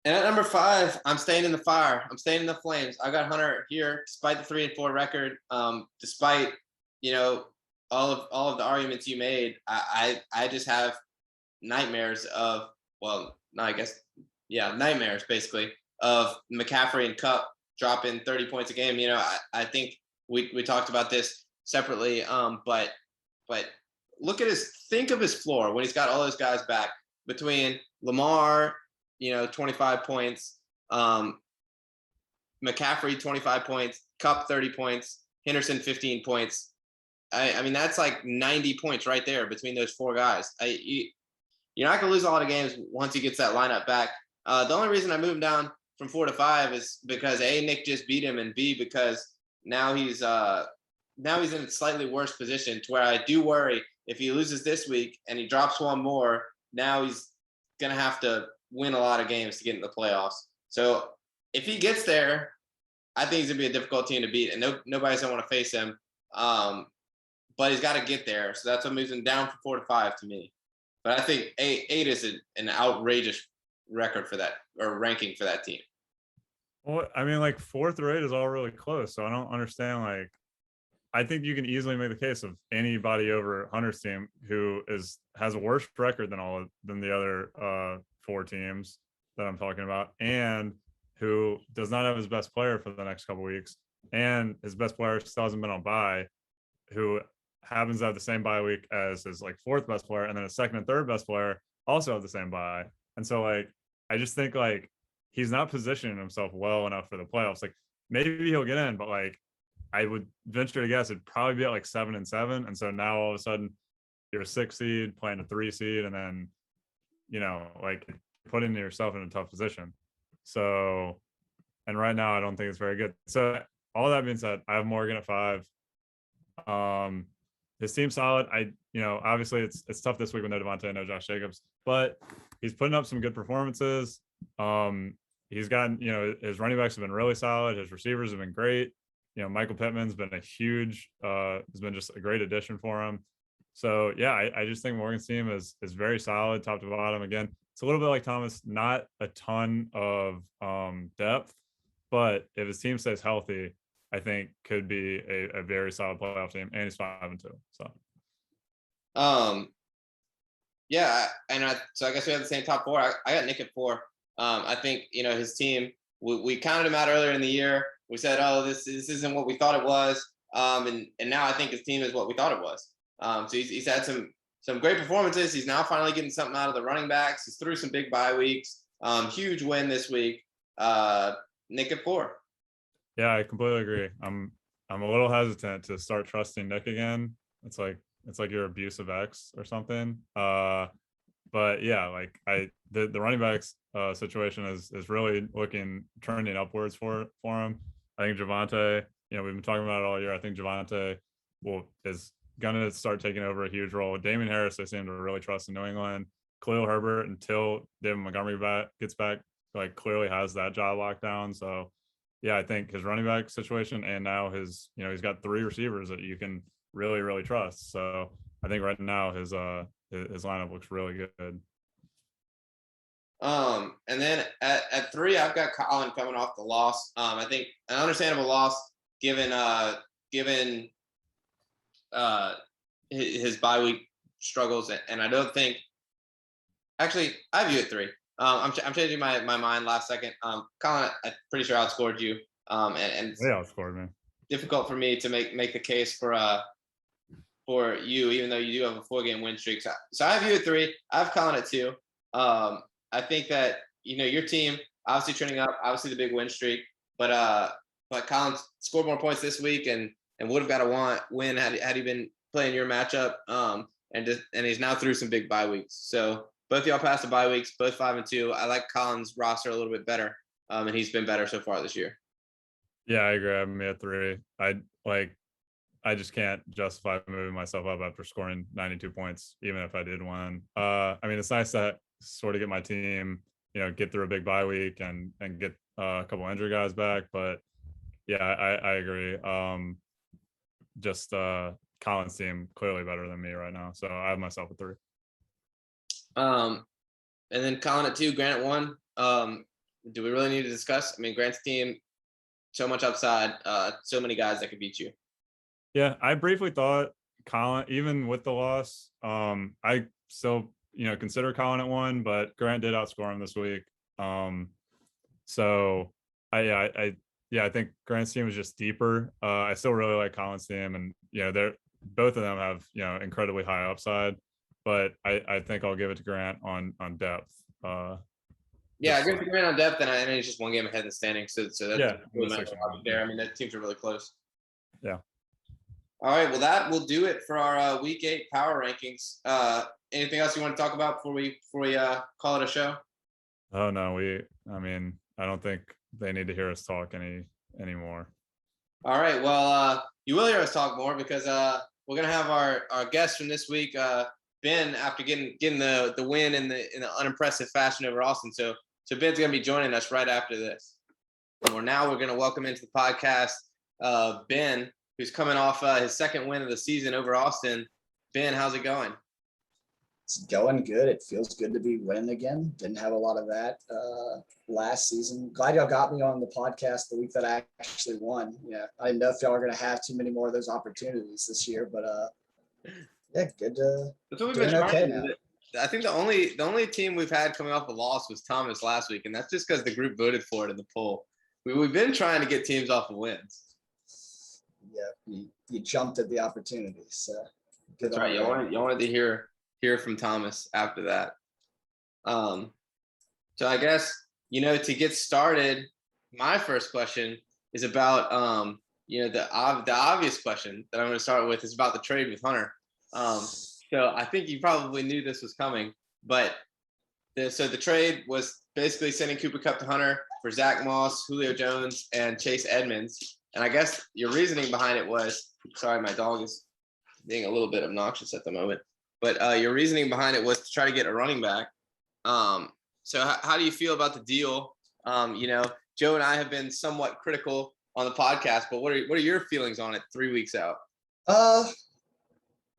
Speaker 1: And at number 5, I'm staying in the fire. I'm staying in the flames. I got Hunter here, despite the 3-4 record. Despite all of the arguments you made, I just have nightmares of nightmares basically of McCaffrey and Kupp dropping 30 points a game. I think we talked about this separately. But think of his floor when he's got all those guys back between Lamar, 25 points, McCaffrey 25 points, Kupp 30 points, Henderson 15 points. I mean, that's like 90 points right there between those 4 guys. You're not going to lose a lot of games once he gets that lineup back. The only reason I moved him down from 4 to 5 is because A, Nick just beat him, and B, because now he's in a slightly worse position to where I do worry if he loses this week and he drops one more, now he's going to have to win a lot of games to get in the playoffs. So if he gets there, I think he's going to be a difficult team to beat, and nobody's going to want to face him. But he's got to get there. So that's what moves him down from 4 to 5 to me. But I think 8 is an outrageous record for that, or ranking for that team.
Speaker 2: Well, I mean, like 4th or 8 is all really close. So I don't understand. Like, I think you can easily make the case of anybody over Hunter's team who has a worse record than the other 4 teams that I'm talking about, and who does not have his best player for the next couple of weeks, and his best player still hasn't been on bye, who happens to have the same bye week as his like 4th best player, and then his 2nd and 3rd best player also have the same bye. And so like I just think like he's not positioning himself well enough for the playoffs. Like maybe he'll get in, but like I would venture to guess it'd probably be at like 7-7. And so now all of a sudden you're a 6 seed playing a 3 seed, and then like putting yourself in a tough position. So, and right now I don't think it's very good. So all that being said, I have Morgan at 5. His team's solid. Obviously it's tough this week with no Devontae, no Josh Jacobs, but he's putting up some good performances. He's gotten, his running backs have been really solid. His receivers have been great. Michael Pittman's been has been just a great addition for him. So yeah, I just think Morgan's team is very solid, top to bottom. Again, it's a little bit like Thomas, not a ton of depth, but if his team stays healthy, I think could be a very solid playoff team, and he's 5-2. So
Speaker 1: Um, yeah, so I guess we have the same top four. I got Nick at 4. I think his team. We counted him out earlier in the year. We said, "Oh, this isn't what we thought it was," and now I think his team is what we thought it was. So he's had some great performances. He's now finally getting something out of the running backs. He's through some big bye weeks. Huge win this week. Nick at 4.
Speaker 2: Yeah, I completely agree. I'm a little hesitant to start trusting Nick again. It's like your abusive ex or something. But yeah, like the running backs situation is really turning upwards for him. I think Javonte, we've been talking about it all year. I think Javonte is gonna start taking over a huge role. Damien Harris, I seem to really trust in New England. Khalil Herbert, until David Montgomery gets back, like clearly has that job locked down. So yeah, I think his running back situation, and now he's got 3 receivers that you can really, really trust. So I think right now his lineup looks really good.
Speaker 1: And then at 3, I've got Colin coming off the loss. I think an understandable loss given his bye week struggles, and I don't think. Actually, I have you at 3. I'm changing my mind last second. Colin, I'm pretty sure outscored you. And
Speaker 2: They outscored me.
Speaker 1: difficult for me to make the case for you, even though you do have a 4-game win streak. So I have you at 3. I have Colin at 2. I think that your team obviously trending up, obviously the big win streak, but Colin scored more points this week and would have got a win had he been playing your matchup. And he's now through some big bye weeks. So both of y'all passed the bye weeks, both 5 and 2. I like Colin's roster a little bit better, and he's been better so far this year.
Speaker 2: Yeah, I agree. I'm at 3. I just can't justify moving myself up after scoring 92 points, even if I did win. I mean, it's nice to sort of get my team, get through a big bye week and get a couple injury guys back. But yeah, I agree. Just Colin's team clearly better than me right now, so I have myself at 3.
Speaker 1: And then Colin at 2, Grant at 1. Do we really need to discuss? I mean, Grant's team, so much upside, so many guys that could beat you.
Speaker 2: Yeah, I briefly thought Colin, even with the loss, I still consider Colin at 1, but Grant did outscore him this week. So I think Grant's team was just deeper. I still really like Colin's team, and they're both of them have incredibly high upside, but I think I'll give it to Grant on depth.
Speaker 1: Yeah, I give it to Grant on depth, and he's just 1 game ahead in the standings. So that's really there. I mean, that teams are really close.
Speaker 2: Yeah.
Speaker 1: All right, well, that will do it for our Week 8 power rankings. Anything else you want to talk about before we call it a show?
Speaker 2: Oh no, I don't think they need to hear us talk anymore.
Speaker 1: All right, well, you will hear us talk more because we're gonna have our guest from this week, Ben, after getting the win in the unimpressive fashion over Austin. So Ben's gonna be joining us right after this. And we're gonna welcome into the podcast Ben, who's coming off his 2nd win of the season over Austin. Ben, how's it going?
Speaker 3: It's going good. It feels good to be winning again. Didn't have a lot of that last season. Glad y'all got me on the podcast the week that I actually won. Yeah, I didn't know if y'all are going to have too many more of those opportunities this year, but yeah, good to
Speaker 1: that's what we've been trying to do. I think the only team we've had coming off a loss was Thomas last week, and that's just because the group voted for it in the poll. We've been trying to get teams off of wins.
Speaker 3: Yeah, you jumped at the opportunity. So
Speaker 1: that's right. You wanted to hear from Thomas after that. So I guess to get started, my first question is about the obvious question that I'm going to start with is about the trade with Hunter. So I think you probably knew this was coming, but the trade was basically sending Cooper Kupp to Hunter for Zach Moss, Julio Jones, and Chase Edmonds. And I guess your reasoning behind it was, sorry, my dog is being a little bit obnoxious at the moment, but your reasoning behind it was to try to get a running back. So how do you feel about the deal? Joe and I have been somewhat critical on the podcast, but what are your feelings on it 3 weeks out?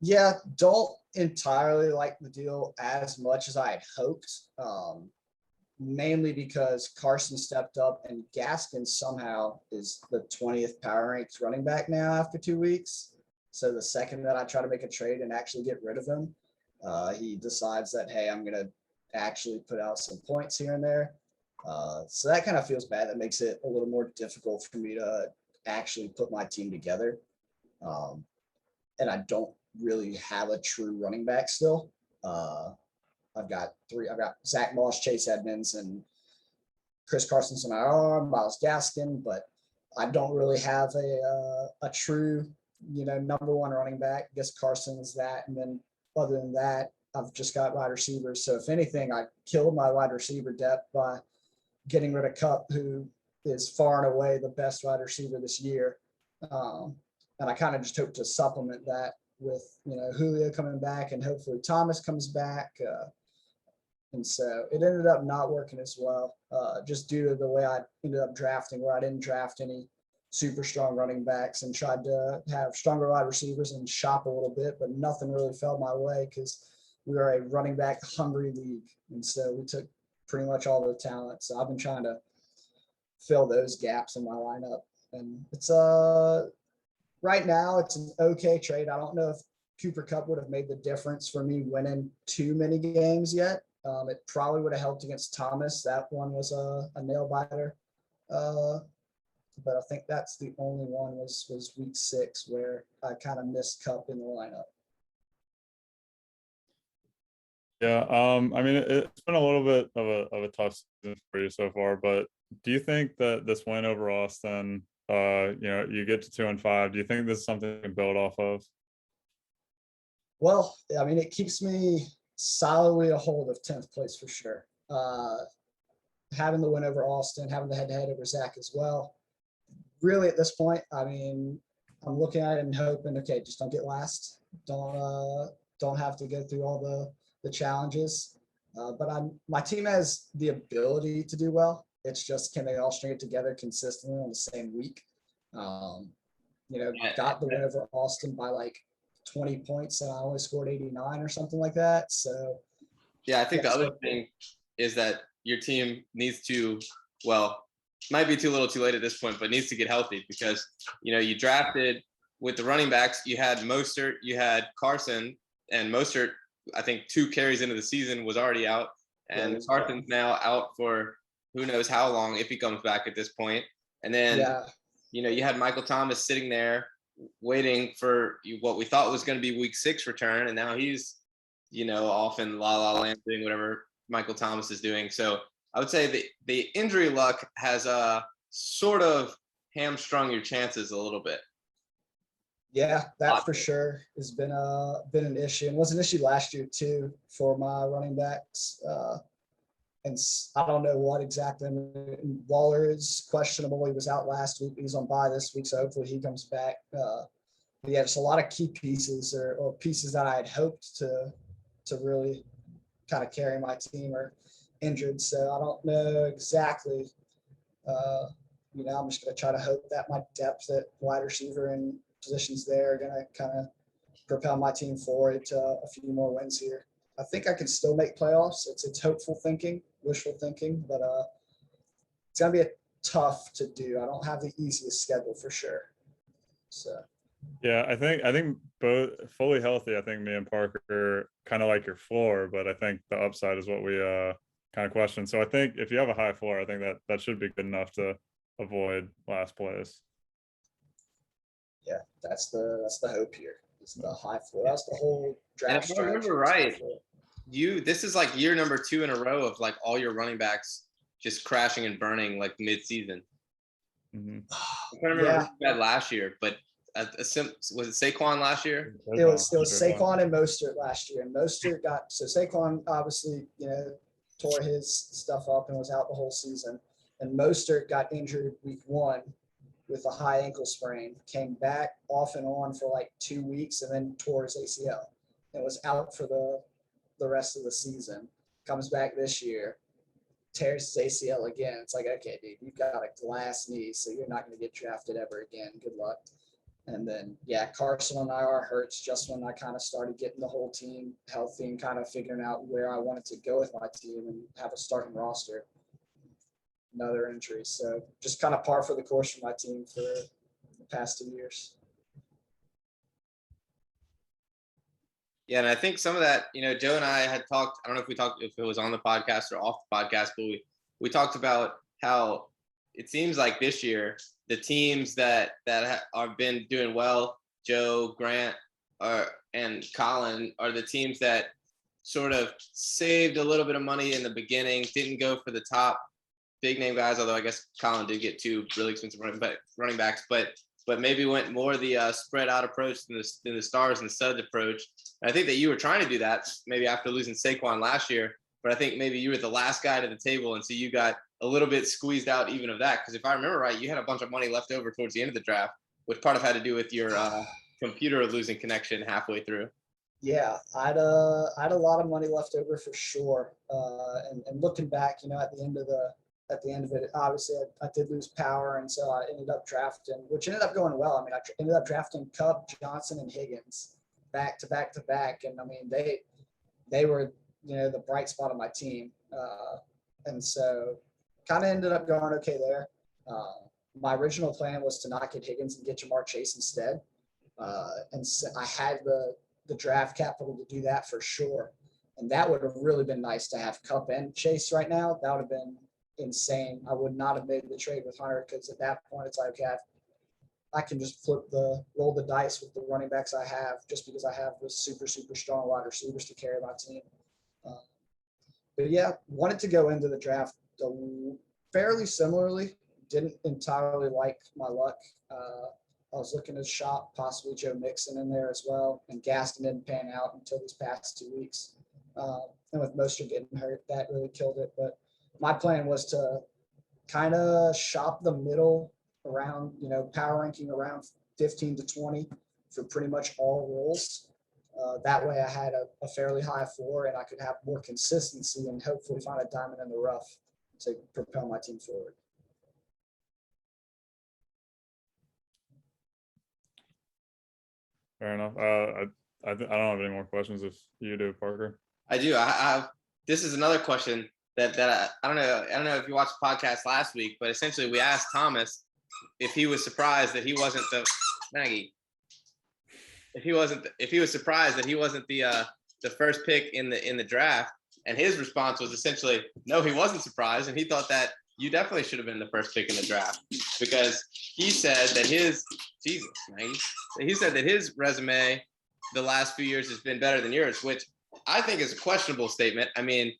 Speaker 3: Yeah, don't entirely like the deal as much as I had hoped. Mainly because Carson stepped up and Gaskin somehow is the 20th power ranked running back now after 2 weeks. So the second that I try to make a trade and actually get rid of him, he decides that, hey, I'm going to actually put out some points here and there. So that kind of feels bad. That makes it a little more difficult for me to actually put my team together. And I don't really have a true running back still. I've got Zach Moss, Chase Edmonds, and Chris Carson's on IR, Miles Gaskin, but I don't really have a true, number one running back. I guess Carson is that. And then other than that, I've just got wide receivers. So if anything, I killed my wide receiver depth by getting rid of Cup, who is far and away the best wide receiver this year. And I kind of just hope to supplement that with, Julio coming back and hopefully Thomas comes back. And so it ended up not working as well, just due to the way I ended up drafting, where I didn't draft any super strong running backs and tried to have stronger wide receivers and shop a little bit, but nothing really fell my way because we are a running back hungry league. And so we took pretty much all the talent. So I've been trying to fill those gaps in my lineup. And it's right now it's an okay trade. I don't know if Cooper Kupp would have made the difference for me winning too many games yet. It probably would have helped against Thomas. That one was a nail biter. But I think that's the only one was week 6 where I kind of missed Kupp in the lineup.
Speaker 2: Yeah, I mean, it's been a little bit of a tough season for you so far, but do you think that this win over Austin, you get to 2-5, do you think this is something you can build off of?
Speaker 3: Well, I mean, it keeps me solidly a hold of 10th place for sure. Having the win over Austin, having the head-to-head over Zach as well. Really, at this point, I mean, I'm looking at it and hoping, okay, just don't get last. Don't have to go through all the challenges. But my team has the ability to do well. It's just, can they all string it together consistently on the same week? Got the win over Austin by like 20 points and I only scored 89 or something like that. So
Speaker 1: yeah, I think the other thing is that your team needs to, well, might be too little too late at this point, but needs to get healthy because, you drafted with the running backs, you had Mostert, you had Carson, and Mostert, I think 2 carries into the season was already out, and Carson's now out for who knows how long if he comes back at this point. And then, you had Michael Thomas sitting there waiting for what we thought was going to be week 6 return, and now he's, off in la la land doing whatever Michael Thomas is doing. So I would say the injury luck has sort of hamstrung your chances a little bit.
Speaker 3: Yeah, that for sure has been an issue, and was an issue last year too for my running backs. And I don't know what exactly. Waller is questionable. He was out last week. He's on bye this week, so hopefully he comes back. Yeah, just a lot of key pieces or pieces that I had hoped to really kind of carry my team are injured. So I don't know exactly. I'm just going to try to hope that my depth at wide receiver and positions there are going to kind of propel my team forward to a few more wins here. I think I can still make playoffs. It's hopeful thinking, wishful thinking, but it's going to be tough to do. I don't have the easiest schedule for sure. So.
Speaker 2: Yeah, I think both fully healthy. I think me and Parker kind of like your floor, but I think the upside is what we kind of question. So I think if you have a high floor, I think that should be good enough to avoid last place.
Speaker 3: Yeah, that's the hope here. It's the high floor. That's the whole draft.
Speaker 1: And if I remember right, this is like year number 2 in a row of like all your running backs just crashing and burning like mid-season.
Speaker 2: Mm-hmm.
Speaker 1: I can't remember who had last year, but was it Saquon last year?
Speaker 3: It was Saquon and Mostert last year, and Mostert Saquon obviously tore his stuff up and was out the whole season, and Mostert got injured week 1 with a high ankle sprain, came back off and on for like 2 weeks, and then tore his ACL and was out for the rest of the season. Comes back this year, tears his ACL again. It's like, okay, dude, you've got a glass knee, so you're not going to get drafted ever again. Good luck. And then, Carson on IR hurts just when I kind of started getting the whole team healthy and kind of figuring out where I wanted to go with my team and have a starting roster. Another injury. So just kind of par for the course for my team for the past 2 years.
Speaker 1: Yeah, and I think some of that, Joe and I had talked. I don't know if we talked if it was on the podcast or off the podcast, but we talked about how it seems like this year the teams that have been doing well, Joe, Grant, and Colin, are the teams that sort of saved a little bit of money in the beginning, didn't go for the top big name guys, although I guess Colin did get two really expensive running backs, but maybe went more the spread out approach than the stars and studs approach. And I think that you were trying to do that maybe after losing Saquon last year, but I think maybe you were the last guy to the table, and so you got a little bit squeezed out even of that. Because if I remember right, you had a bunch of money left over towards the end of the draft, which part of had to do with your computer losing connection halfway through.
Speaker 3: Yeah, I had a lot of money left over for sure. And looking back, at the end of it, obviously I did lose power, and so I ended up drafting, which ended up going well. I mean, I ended up drafting Cup, Johnson, and Higgins back to back to back, and I mean they were the bright spot of my team, and so kind of ended up going okay there. My original plan was to not get Higgins and get Jamar Chase instead, and so I had the draft capital to do that for sure. And that would have really been nice to have Cup and Chase right now. That would have been insane. I would not have made the trade with Hunter because at that point it's like, okay, I can just roll the dice with the running backs I have just because I have the super, super strong wide receivers to carry my team. But yeah, wanted to go into the draft fairly similarly. Didn't entirely like my luck. I was looking to shop possibly Joe Mixon in there as well, and Gaston didn't pan out until these past 2 weeks. And with Mostert getting hurt, that really killed it. But my plan was to kind of shop the middle around, power ranking around 15 to 20 for pretty much all roles. That way I had a fairly high floor, and I could have more consistency and hopefully find a diamond in the rough to propel my team forward.
Speaker 2: Fair enough. I don't have any more questions if you do, Parker.
Speaker 1: I do. I have. This is another question that I don't know. I don't know if you watched the podcast last week, but essentially we asked Thomas if he was surprised that he wasn't the Maggie. If he was surprised that he wasn't the first pick in the draft, and his response was essentially no, he wasn't surprised, and he thought that you definitely should have been the first pick in the draft because he said that he said that his resume the last few years has been better than yours, which I think is a questionable statement. I mean,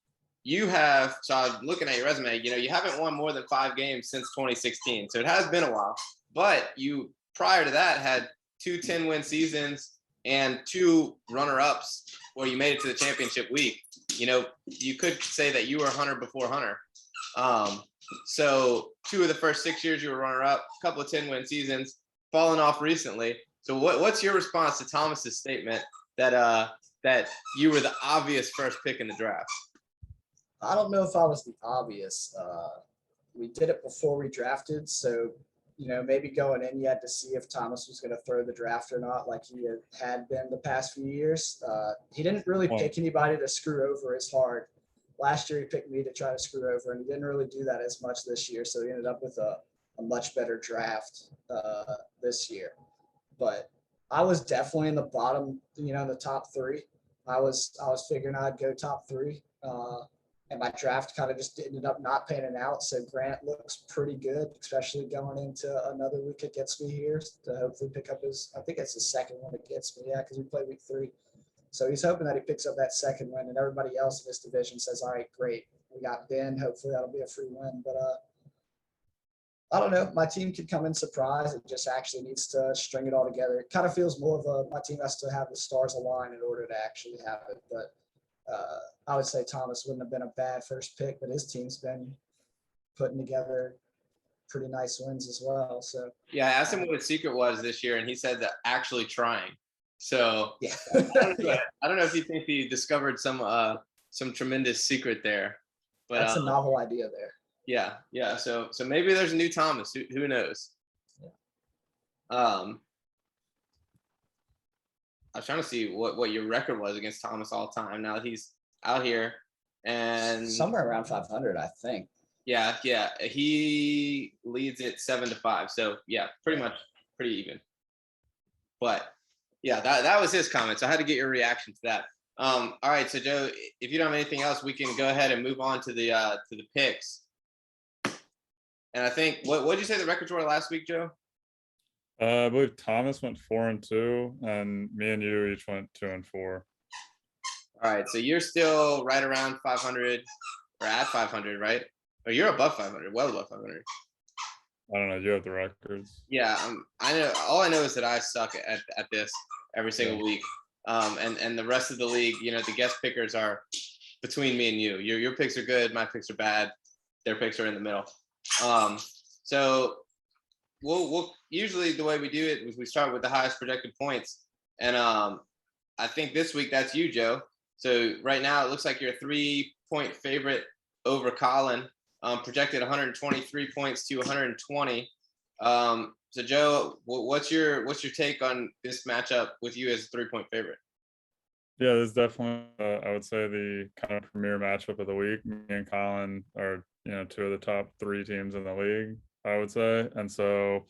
Speaker 1: so I'm looking at your resume, you haven't won more than 5 games since 2016. So it has been a while, but you prior to that had 2 10-win seasons and 2 runner-ups where you made it to the championship week. You could say that you were Hunter before Hunter. So 2 of the first 6 years you were runner-up, a couple of 10-win seasons, fallen off recently. So what's your response to Thomas's statement that you were the obvious first pick in the draft?
Speaker 3: I don't know if I was the obvious. We did it before we drafted, so maybe going in, you had to see if Thomas was going to throw the draft or not, like he had been the past few years. He didn't really pick anybody to screw over as hard. Last year, he picked me to try to screw over, and he didn't really do that as much this year. So he ended up with a much better draft this year. But I was definitely in the bottom, the top 3. I was figuring I'd go top 3. And my draft kind of just ended up not panning out. So Grant looks pretty good, especially going into another week against me here to hopefully pick up I think it's his second one against me. Yeah, because we played week 3. So he's hoping that he picks up that second win, and everybody else in this division says, all right, great. We got Ben. Hopefully that'll be a free win. But I don't know. My team could come in surprise. It just actually needs to string it all together. It kind of feels more of my team has to have the stars align in order to actually have it. But I would say Thomas wouldn't have been a bad first pick, but his team's been putting together pretty nice wins as well. So
Speaker 1: yeah, I asked him what his secret was this year, and he said that actually trying. So
Speaker 3: yeah,
Speaker 1: I don't know if you think he discovered some tremendous secret there, but
Speaker 3: that's a novel idea there.
Speaker 1: Yeah. So maybe there's a new Thomas. Who knows? Yeah. I was trying to see what your record was against Thomas all time. Now that he's out here, and
Speaker 3: somewhere around 500, I think.
Speaker 1: Yeah. He leads it 7-5. So yeah, pretty much pretty even. But Yeah, that was his comment. So I had to get your reaction to that. All right, so Joe, if you don't have anything else, we can go ahead and move on to the picks. And I think what did you say the records were last week, Joe?
Speaker 2: I believe Thomas went 4-2, and me and you each went 2-4.
Speaker 1: All right, so you're still right around 500 or at 500, right? Or you're above 500, well above 500.
Speaker 2: I don't know. You have the records.
Speaker 1: Yeah, I know. All I know is that I suck at this every single week. And the rest of the league, the guest pickers are between me and you. Your picks are good, my picks are bad. Their picks are in the middle. So we'll usually the way we do it is we start with the highest projected points, and I think this week that's you, Joe. So right now it looks like you're a 3-point favorite over Colin, projected 123 points to 120. So Joe, what's your take on this matchup with you as a 3-point favorite?
Speaker 2: Yeah, this is definitely, I would say, the kind of premier matchup of the week. Me and Colin are, two of the top 3 teams in the league, I would say. And so,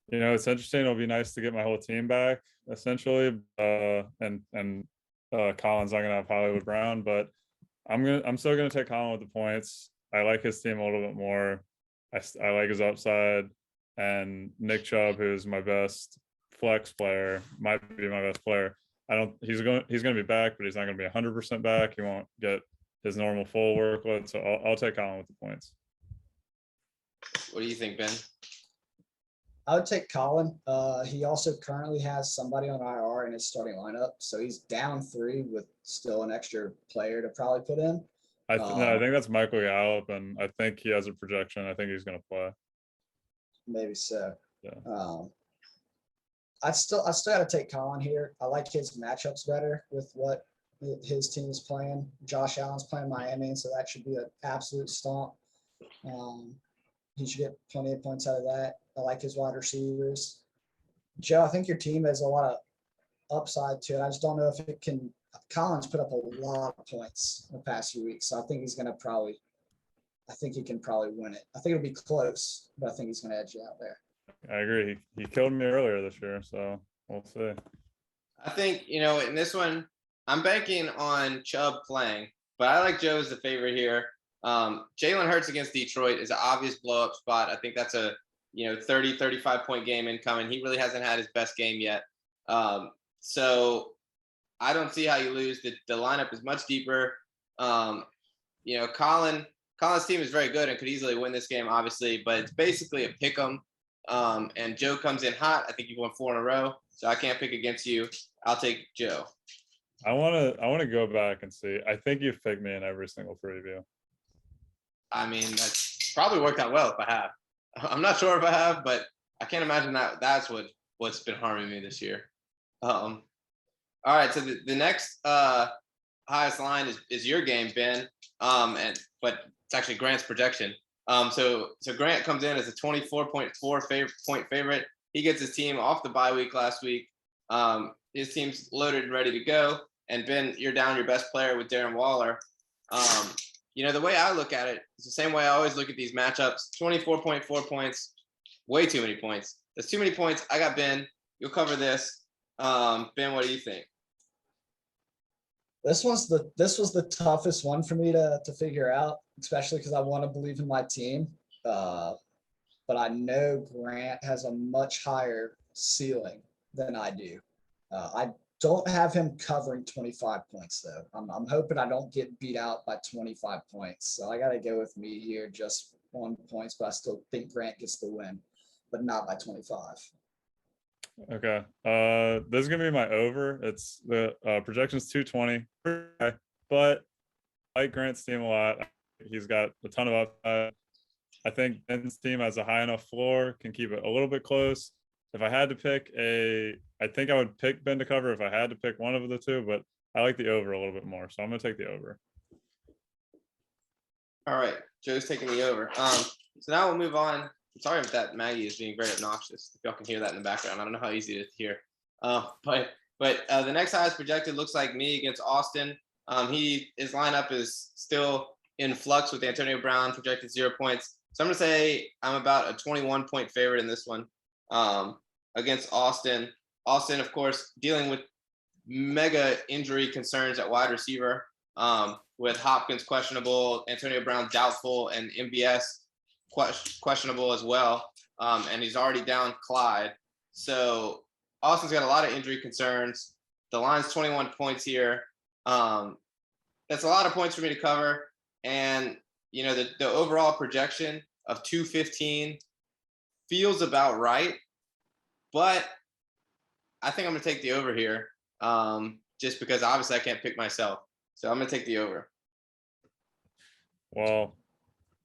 Speaker 2: it's interesting. It'll be nice to get my whole team back, essentially. And Colin's not gonna have Hollywood Brown, but I'm still gonna take Colin with the points. I like his team a little bit more. I like his upside, and Nick Chubb, who's my best flex player, might be my best player. He's going to be back, but he's not going to be 100% back. He won't get his normal full workload. So I'll take Colin with the points.
Speaker 1: What do you think, Ben?
Speaker 3: I would take Colin. He also currently has somebody on IR in his starting lineup, so he's down 3 with still an extra player to probably put in.
Speaker 2: I think that's Michael Gallup, and I think he has a projection. I think he's going to play.
Speaker 3: Maybe so.
Speaker 2: Yeah.
Speaker 3: I still got to take Colin here. I like his matchups better with what his team is playing. Josh Allen's playing Miami, so that should be an absolute stomp. He should get plenty of points out of that. I like his wide receivers. Joe, I think your team has a lot of upside to it. I just don't know if it can. Colin's put up a lot of points in the past few weeks, so I think he's going to probably. I think he can probably win it. I think it'll be close, but I think he's going to edge you out there.
Speaker 2: I agree. He killed me earlier this year, so we'll see.
Speaker 1: I think, in this one, I'm banking on Chubb playing, but I like Joe as the favorite here. Jalen Hurts against Detroit is an obvious blow-up spot. I think that's a 30, 35-point game incoming. He really hasn't had his best game yet. So I don't see how you lose. The lineup is much deeper. Colin's team is very good and could easily win this game, obviously, but it's basically a pick 'em. And Joe comes in hot. I think you've won 4 in a row, so I can't pick against you. I'll take Joe.
Speaker 2: I want to go back and see. I think you've picked me in every single preview.
Speaker 1: I mean, that's probably worked out well if I have. I'm not sure if I have, but I can't imagine that's what's been harming me this year. All right, so the next highest line is your game, Ben. But it's actually Grant's projection. So Grant comes in as a 24.4 point favorite. He gets his team off the bye week last week. His team's loaded and ready to go. And Ben, you're down your best player with Darren Waller. The way I look at it is the same way I always look at these matchups. 24.4 points, way too many points. That's too many points. I got Ben. You'll cover this. Ben, what do you think?
Speaker 3: This was the toughest one for me to figure out, especially because I want to believe in my team. But I know Grant has a much higher ceiling than I do. I don't have him covering 25 points though. I'm hoping I don't get beat out by 25 points. So I got to go with me here, just 1 point, but I still think Grant gets the win, but not by 25.
Speaker 2: Okay. This is gonna be my over. It's the projection's 220, but I like Grant's team a lot. He's got a ton of upside. I think Ben's team has a high enough floor, can keep it a little bit close. If I had to pick I think I would pick Ben to cover if I had to pick one of the two, but I like the over a little bit more, so I'm gonna take the over.
Speaker 1: All right, Joe's taking the over. So now we'll move on. I'm sorry if that Maggie is being very obnoxious. If y'all can hear that in the background, I don't know how easy it is to hear. But the next highest projected looks like me against Austin. His lineup is still in flux with Antonio Brown projected 0 points. So I'm gonna say I'm about a 21-point favorite in this one against Austin. Austin, of course, dealing with mega injury concerns at wide receiver, with Hopkins questionable, Antonio Brown doubtful, and MBS questionable as well. And he's already down Clyde. So Austin's got a lot of injury concerns. The line's 21 points here. That's a lot of points for me to cover. And, the overall projection of 215 feels about right. But I think I'm going to take the over here, just because obviously I can't pick myself. So I'm going to take the over.
Speaker 2: Well,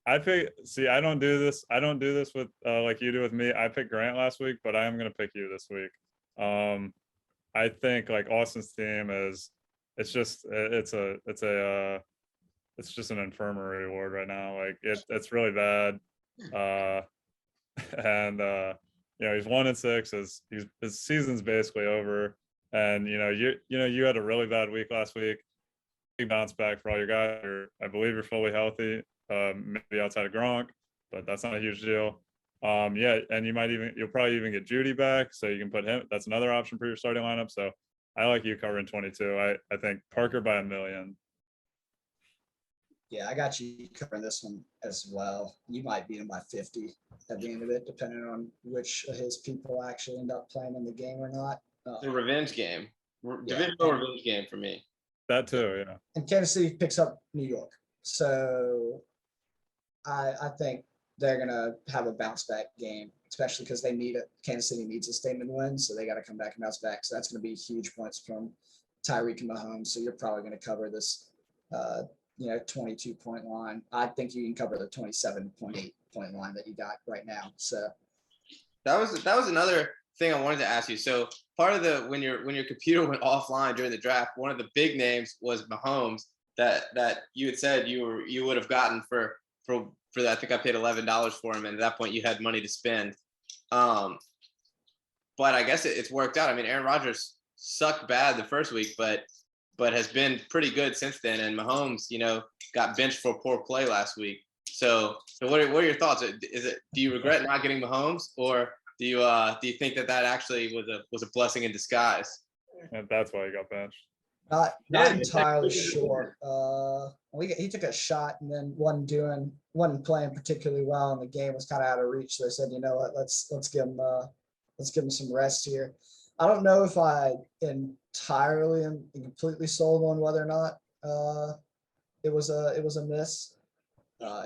Speaker 2: I don't do this. I don't do this with like you do with me. I picked Grant last week, but I am going to pick you this week. I think like Austin's team it's just an infirmary ward right now. Like it's really bad. And he's 1-6. His season's basically over. And you had a really bad week last week. Big bounce back for all your guys. I believe you're fully healthy. Maybe outside of Gronk, but that's not a huge deal. And you'll probably even get Judy back, so you can put him. That's another option for your starting lineup. So I like you covering 22. I think Parker by 1 million.
Speaker 3: Yeah, I got you covering this one as well. You might beat him by 50 at the end of it, depending on which of his people actually end up playing in the game or not.
Speaker 1: The revenge game. Divisional revenge game for me.
Speaker 2: That too, yeah.
Speaker 3: And Kansas City picks up New York. So I think they're going to have a bounce back game, especially because Kansas City needs a statement win. So they got to come back and bounce back. So that's going to be huge points from Tyreek and Mahomes. So you're probably going to cover this, 22-point line. I think you can cover the 27.8-point line that you got right now. So
Speaker 1: that was another thing I wanted to ask you. So part of when your computer went offline during the draft, one of the big names was Mahomes that you had said you would have gotten for that. I think I paid $11 for him, and at that point you had money to spend. But I guess it's worked out. I mean, Aaron Rodgers sucked bad the first week, but has been pretty good since then. And Mahomes, got benched for poor play last week. So what are your thoughts? Do you regret not getting Mahomes, or do you think that actually was a blessing in disguise?
Speaker 2: And that's why he got benched.
Speaker 3: Not entirely sure. He took a shot and then wasn't playing particularly well, and the game was kind of out of reach. So they said, you know what, let's give him some rest here. I don't know if I entirely and completely sold on whether or not it was a miss.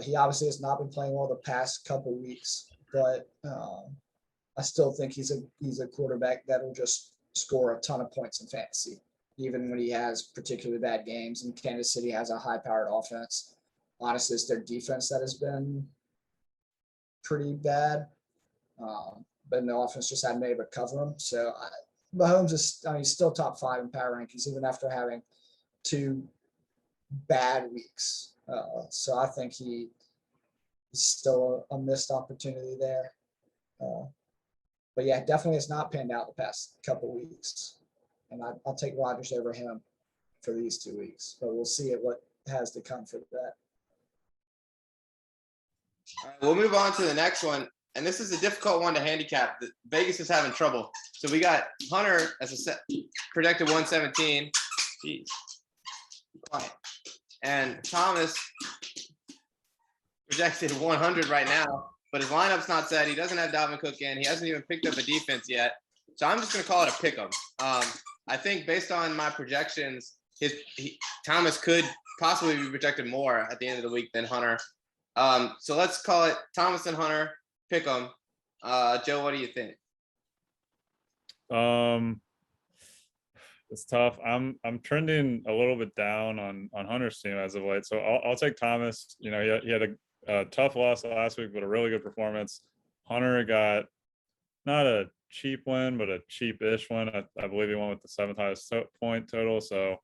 Speaker 3: He obviously has not been playing well the past couple weeks, but I still think he's a quarterback that will just score a ton of points in fantasy, even when he has particularly bad games. And Kansas City has a high-powered offense. Honestly, it's their defense that has been pretty bad. But the offense just hadn't been able to cover him. So Mahomes he's still top 5 in power rankings, even after having 2 bad weeks. So I think he is still a missed opportunity there. But yeah, definitely has not panned out the past couple of weeks. And I'll take Rodgers over him for these 2 weeks. But we'll see what has to come for that.
Speaker 1: All right, we'll move on to the next one. And this is a difficult one to handicap. Vegas is having trouble. So we got Hunter as projected 117. Jeez. Quiet. And Thomas projected 100 right now, but his lineup's not set. He doesn't have Dalvin Cook in. He hasn't even picked up a defense yet. So I'm just going to call it a pick 'em. I think based on my projections, Thomas could possibly be projected more at the end of the week than Hunter. So let's call it Thomas and Hunter. Pick 'em. Joe, what do you think?
Speaker 2: It's tough. I'm trending a little bit down on Hunter's team as of late, so I'll take Thomas. He had a tough loss last week, but a really good performance. Hunter got not a cheap win, but a cheap-ish win. I believe he won with the 7th highest point total. So,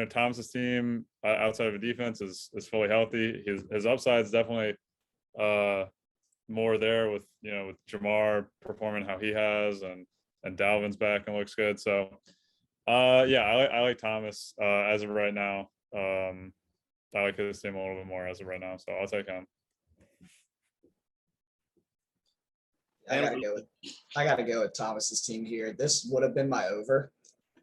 Speaker 2: Thomas's team outside of a defense is fully healthy. His upside is definitely more there with Jamar performing how he has, and Dalvin's back and looks good. So I like Thomas as of right now. I like his team a little bit more as of right now, so I'll take him.
Speaker 3: I gotta go with Thomas's team here. This would have been my over,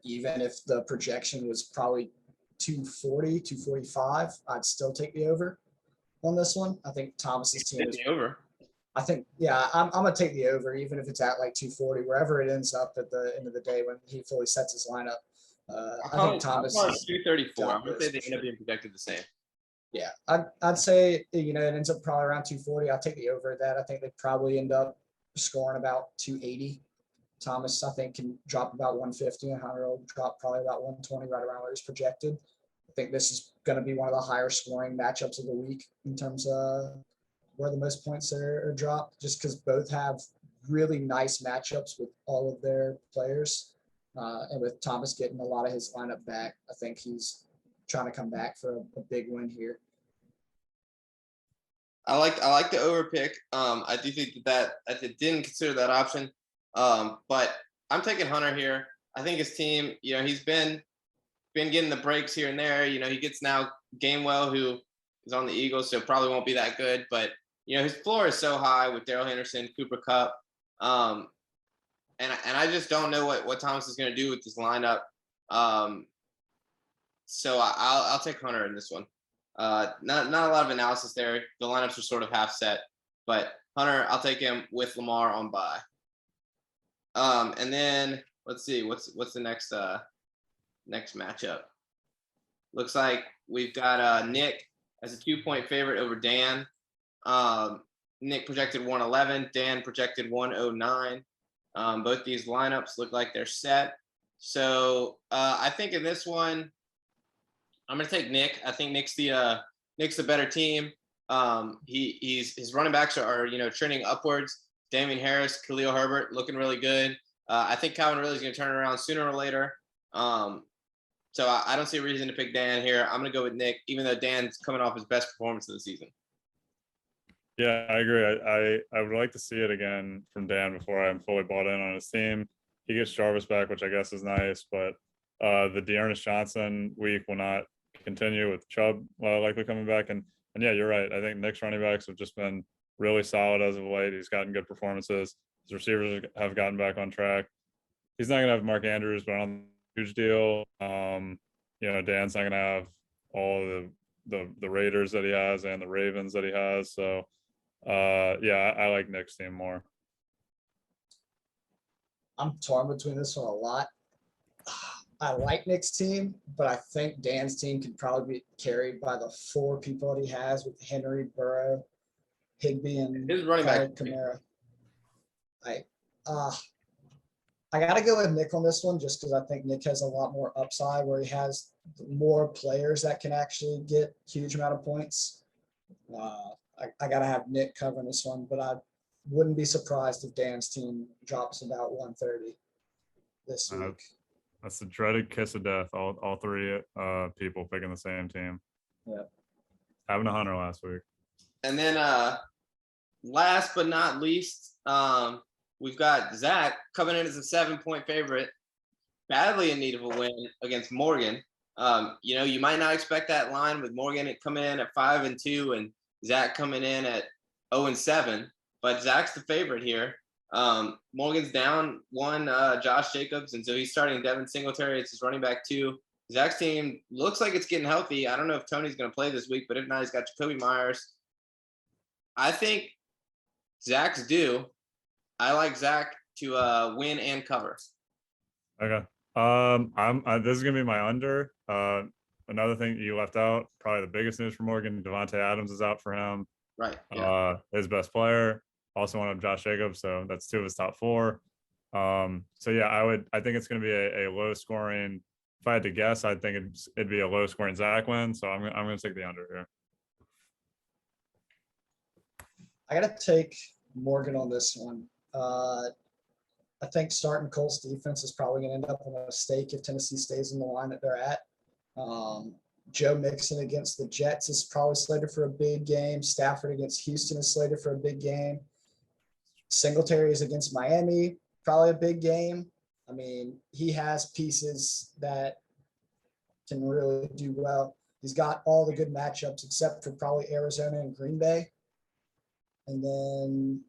Speaker 3: even if the projection was probably 240, 245. I'd still take the over on this one. I think Thomas's team is
Speaker 1: over.
Speaker 3: I think, yeah, I'm gonna take the over, even if it's at like 240, wherever it ends up at the end of the day when he fully sets his lineup. I think Thomas is
Speaker 1: 234. I'm gonna say they end up being projected the same.
Speaker 3: Yeah, I'd say it ends up probably around 240. I'll take the over at that. I think they probably end up scoring about 280. Thomas, I think, can drop about 150, and Hunter will drop probably about 120, right around where he's projected. I think this is going to be one of the higher scoring matchups of the week in terms of where the most points are dropped, just because both have really nice matchups with all of their players. And with Thomas getting a lot of his lineup back, I think he's trying to come back for a big win here.
Speaker 1: I like the over pick. I do think that I didn't consider that option. But I'm taking Hunter here. I think his team, he's been getting the breaks here and there. He gets now Gainwell, who is on the Eagles, so probably won't be that good. But his floor is so high with Darrell Henderson, Cooper Kupp, and I just don't know what Thomas is going to do with this lineup. So I'll take Hunter in this one. Not a lot of analysis there. The lineups are sort of half set, but Hunter, I'll take him with Lamar on bye. And then let's see what's the next matchup. Looks like we've got Nick as a 2-point favorite over Dan. Nick projected 111, Dan projected 109. Both these lineups look like they're set. So I think in this one, I'm gonna take Nick. I think Nick's the better team. His running backs are trending upwards. Damian Harris, Khalil Herbert looking really good. I think Calvin Ridley's gonna turn it around sooner or later. So I don't see a reason to pick Dan here. I'm gonna go with Nick, even though Dan's coming off his best performance of the season.
Speaker 2: Yeah, I agree. I would like to see it again from Dan before I'm fully bought in on his team. He gets Jarvis back, which I guess is nice, but the Dearness Johnson week will not continue with Chubb likely coming back. And yeah, you're right. I think Nick's running backs have just been really solid as of late. He's gotten good performances. His receivers have gotten back on track. He's not going to have Mark Andrews, but on a huge deal. Dan's not going to have all the Raiders that he has and the Ravens that he has. So yeah, I like Nick's team more.
Speaker 3: I'm torn between this one a lot. I like Nick's team, but I think Dan's team can probably be carried by the 4 people that he has with Henry, Burrow, Higbee, and
Speaker 1: his running back
Speaker 3: Kamara. I got to go with Nick on this one just because I think Nick has a lot more upside where he has more players that can actually get huge amount of points. I got to have Nick covering this one, but I wouldn't be surprised if Dan's team drops about 130 this week.
Speaker 2: That's the dreaded kiss of death. All 3 people picking the same team.
Speaker 3: Yeah.
Speaker 2: Having a Hunter last week.
Speaker 1: And then last but not least, we've got Zach coming in as a 7-point favorite, badly in need of a win against Morgan. You might not expect that line with Morgan coming in at 5-2 and Zach coming in at 0-7, but Zach's the favorite here. Morgan's down 1 Josh Jacobs, and so he's starting Devin Singletary. It's his running back 2. Zach's team looks like it's getting healthy. I don't know if Tony's going to play this week, but if not, he's got Jacoby Myers. I think Zach's due. I like Zach to win and cover.
Speaker 2: Okay. This is gonna be my under. Another thing you left out, probably the biggest news for Morgan, Devontae Adams is out for him.
Speaker 1: Right. Yeah.
Speaker 2: His best player, also one of Josh Jacobs, so that's 2 of his top 4. So yeah, I think it's gonna be a low scoring. If I had to guess, I think it'd be a low scoring Zach win. So I'm gonna take the under here.
Speaker 3: I got to take Morgan on this one. I think starting Colts defense is probably going to end up in a mistake if Tennessee stays in the line that they're at. Joe Mixon against the Jets is probably slated for a big game. Stafford against Houston is slated for a big game. Singletary is against Miami, probably a big game. I mean, he has pieces that can really do well. He's got all the good matchups except for probably Arizona and Green Bay. And then,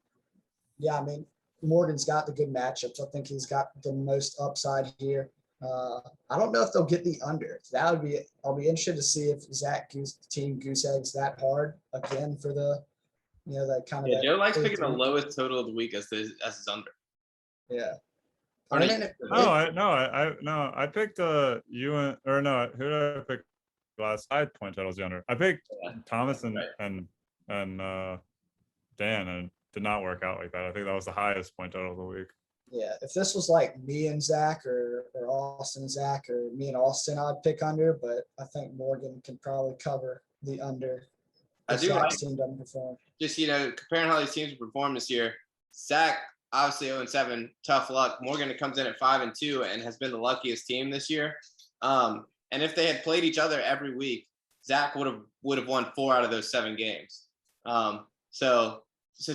Speaker 3: yeah, I mean, Morgan's got the good matchups. I think he's got the most upside here. I don't know if they'll get the under. I'll be interested to see if Zach team goose eggs that hard again for the, that kind of.
Speaker 1: Yeah, Joe likes picking the
Speaker 3: 33.
Speaker 1: lowest total of the week as his under.
Speaker 3: Yeah.
Speaker 1: Or
Speaker 2: I picked who did I pick last? I had point totals the under. I picked Thomas and Dan, and it did not work out like that. I think that was the highest point total of the week.
Speaker 3: Yeah, if this was like me and Zach or Austin and Zach or me and Austin, I'd pick under, but I think Morgan can probably cover the under.
Speaker 1: I do like
Speaker 3: team doesn't perform.
Speaker 1: Just, comparing how these teams performed this year. Zach, obviously 0-7, tough luck. Morgan comes in at 5-2 and has been the luckiest team this year. And if they had played each other every week, Zach would have won 4 out of those 7 games. So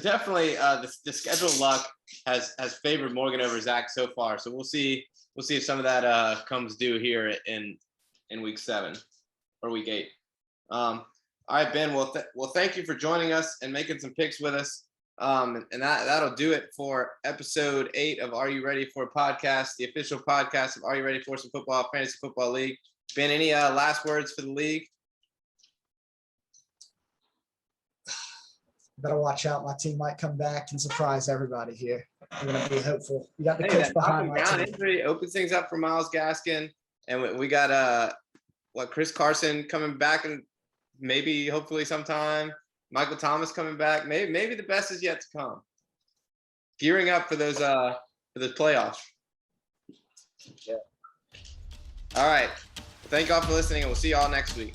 Speaker 1: definitely the schedule luck has favored Morgan over Zach so far. So we'll see if some of that comes due here in week 7 or week 8. All right, Ben. Well, thank you for joining us and making some picks with us. And that'll do it for episode 8 of Are You Ready for a Podcast, the official podcast of Are You Ready for Some Football, Fantasy Football League. Ben, any last words for the league?
Speaker 3: Better watch out. My team might come back and surprise everybody here. I'm going to be hopeful. You got the coach behind my team.
Speaker 1: Injury opens things up for Myles Gaskin. And we got Chris Carson coming back and maybe hopefully sometime. Michael Thomas coming back. Maybe the best is yet to come. Gearing up for those playoffs.
Speaker 3: Yeah.
Speaker 1: All right. Thank y'all for listening, and we'll see y'all next week.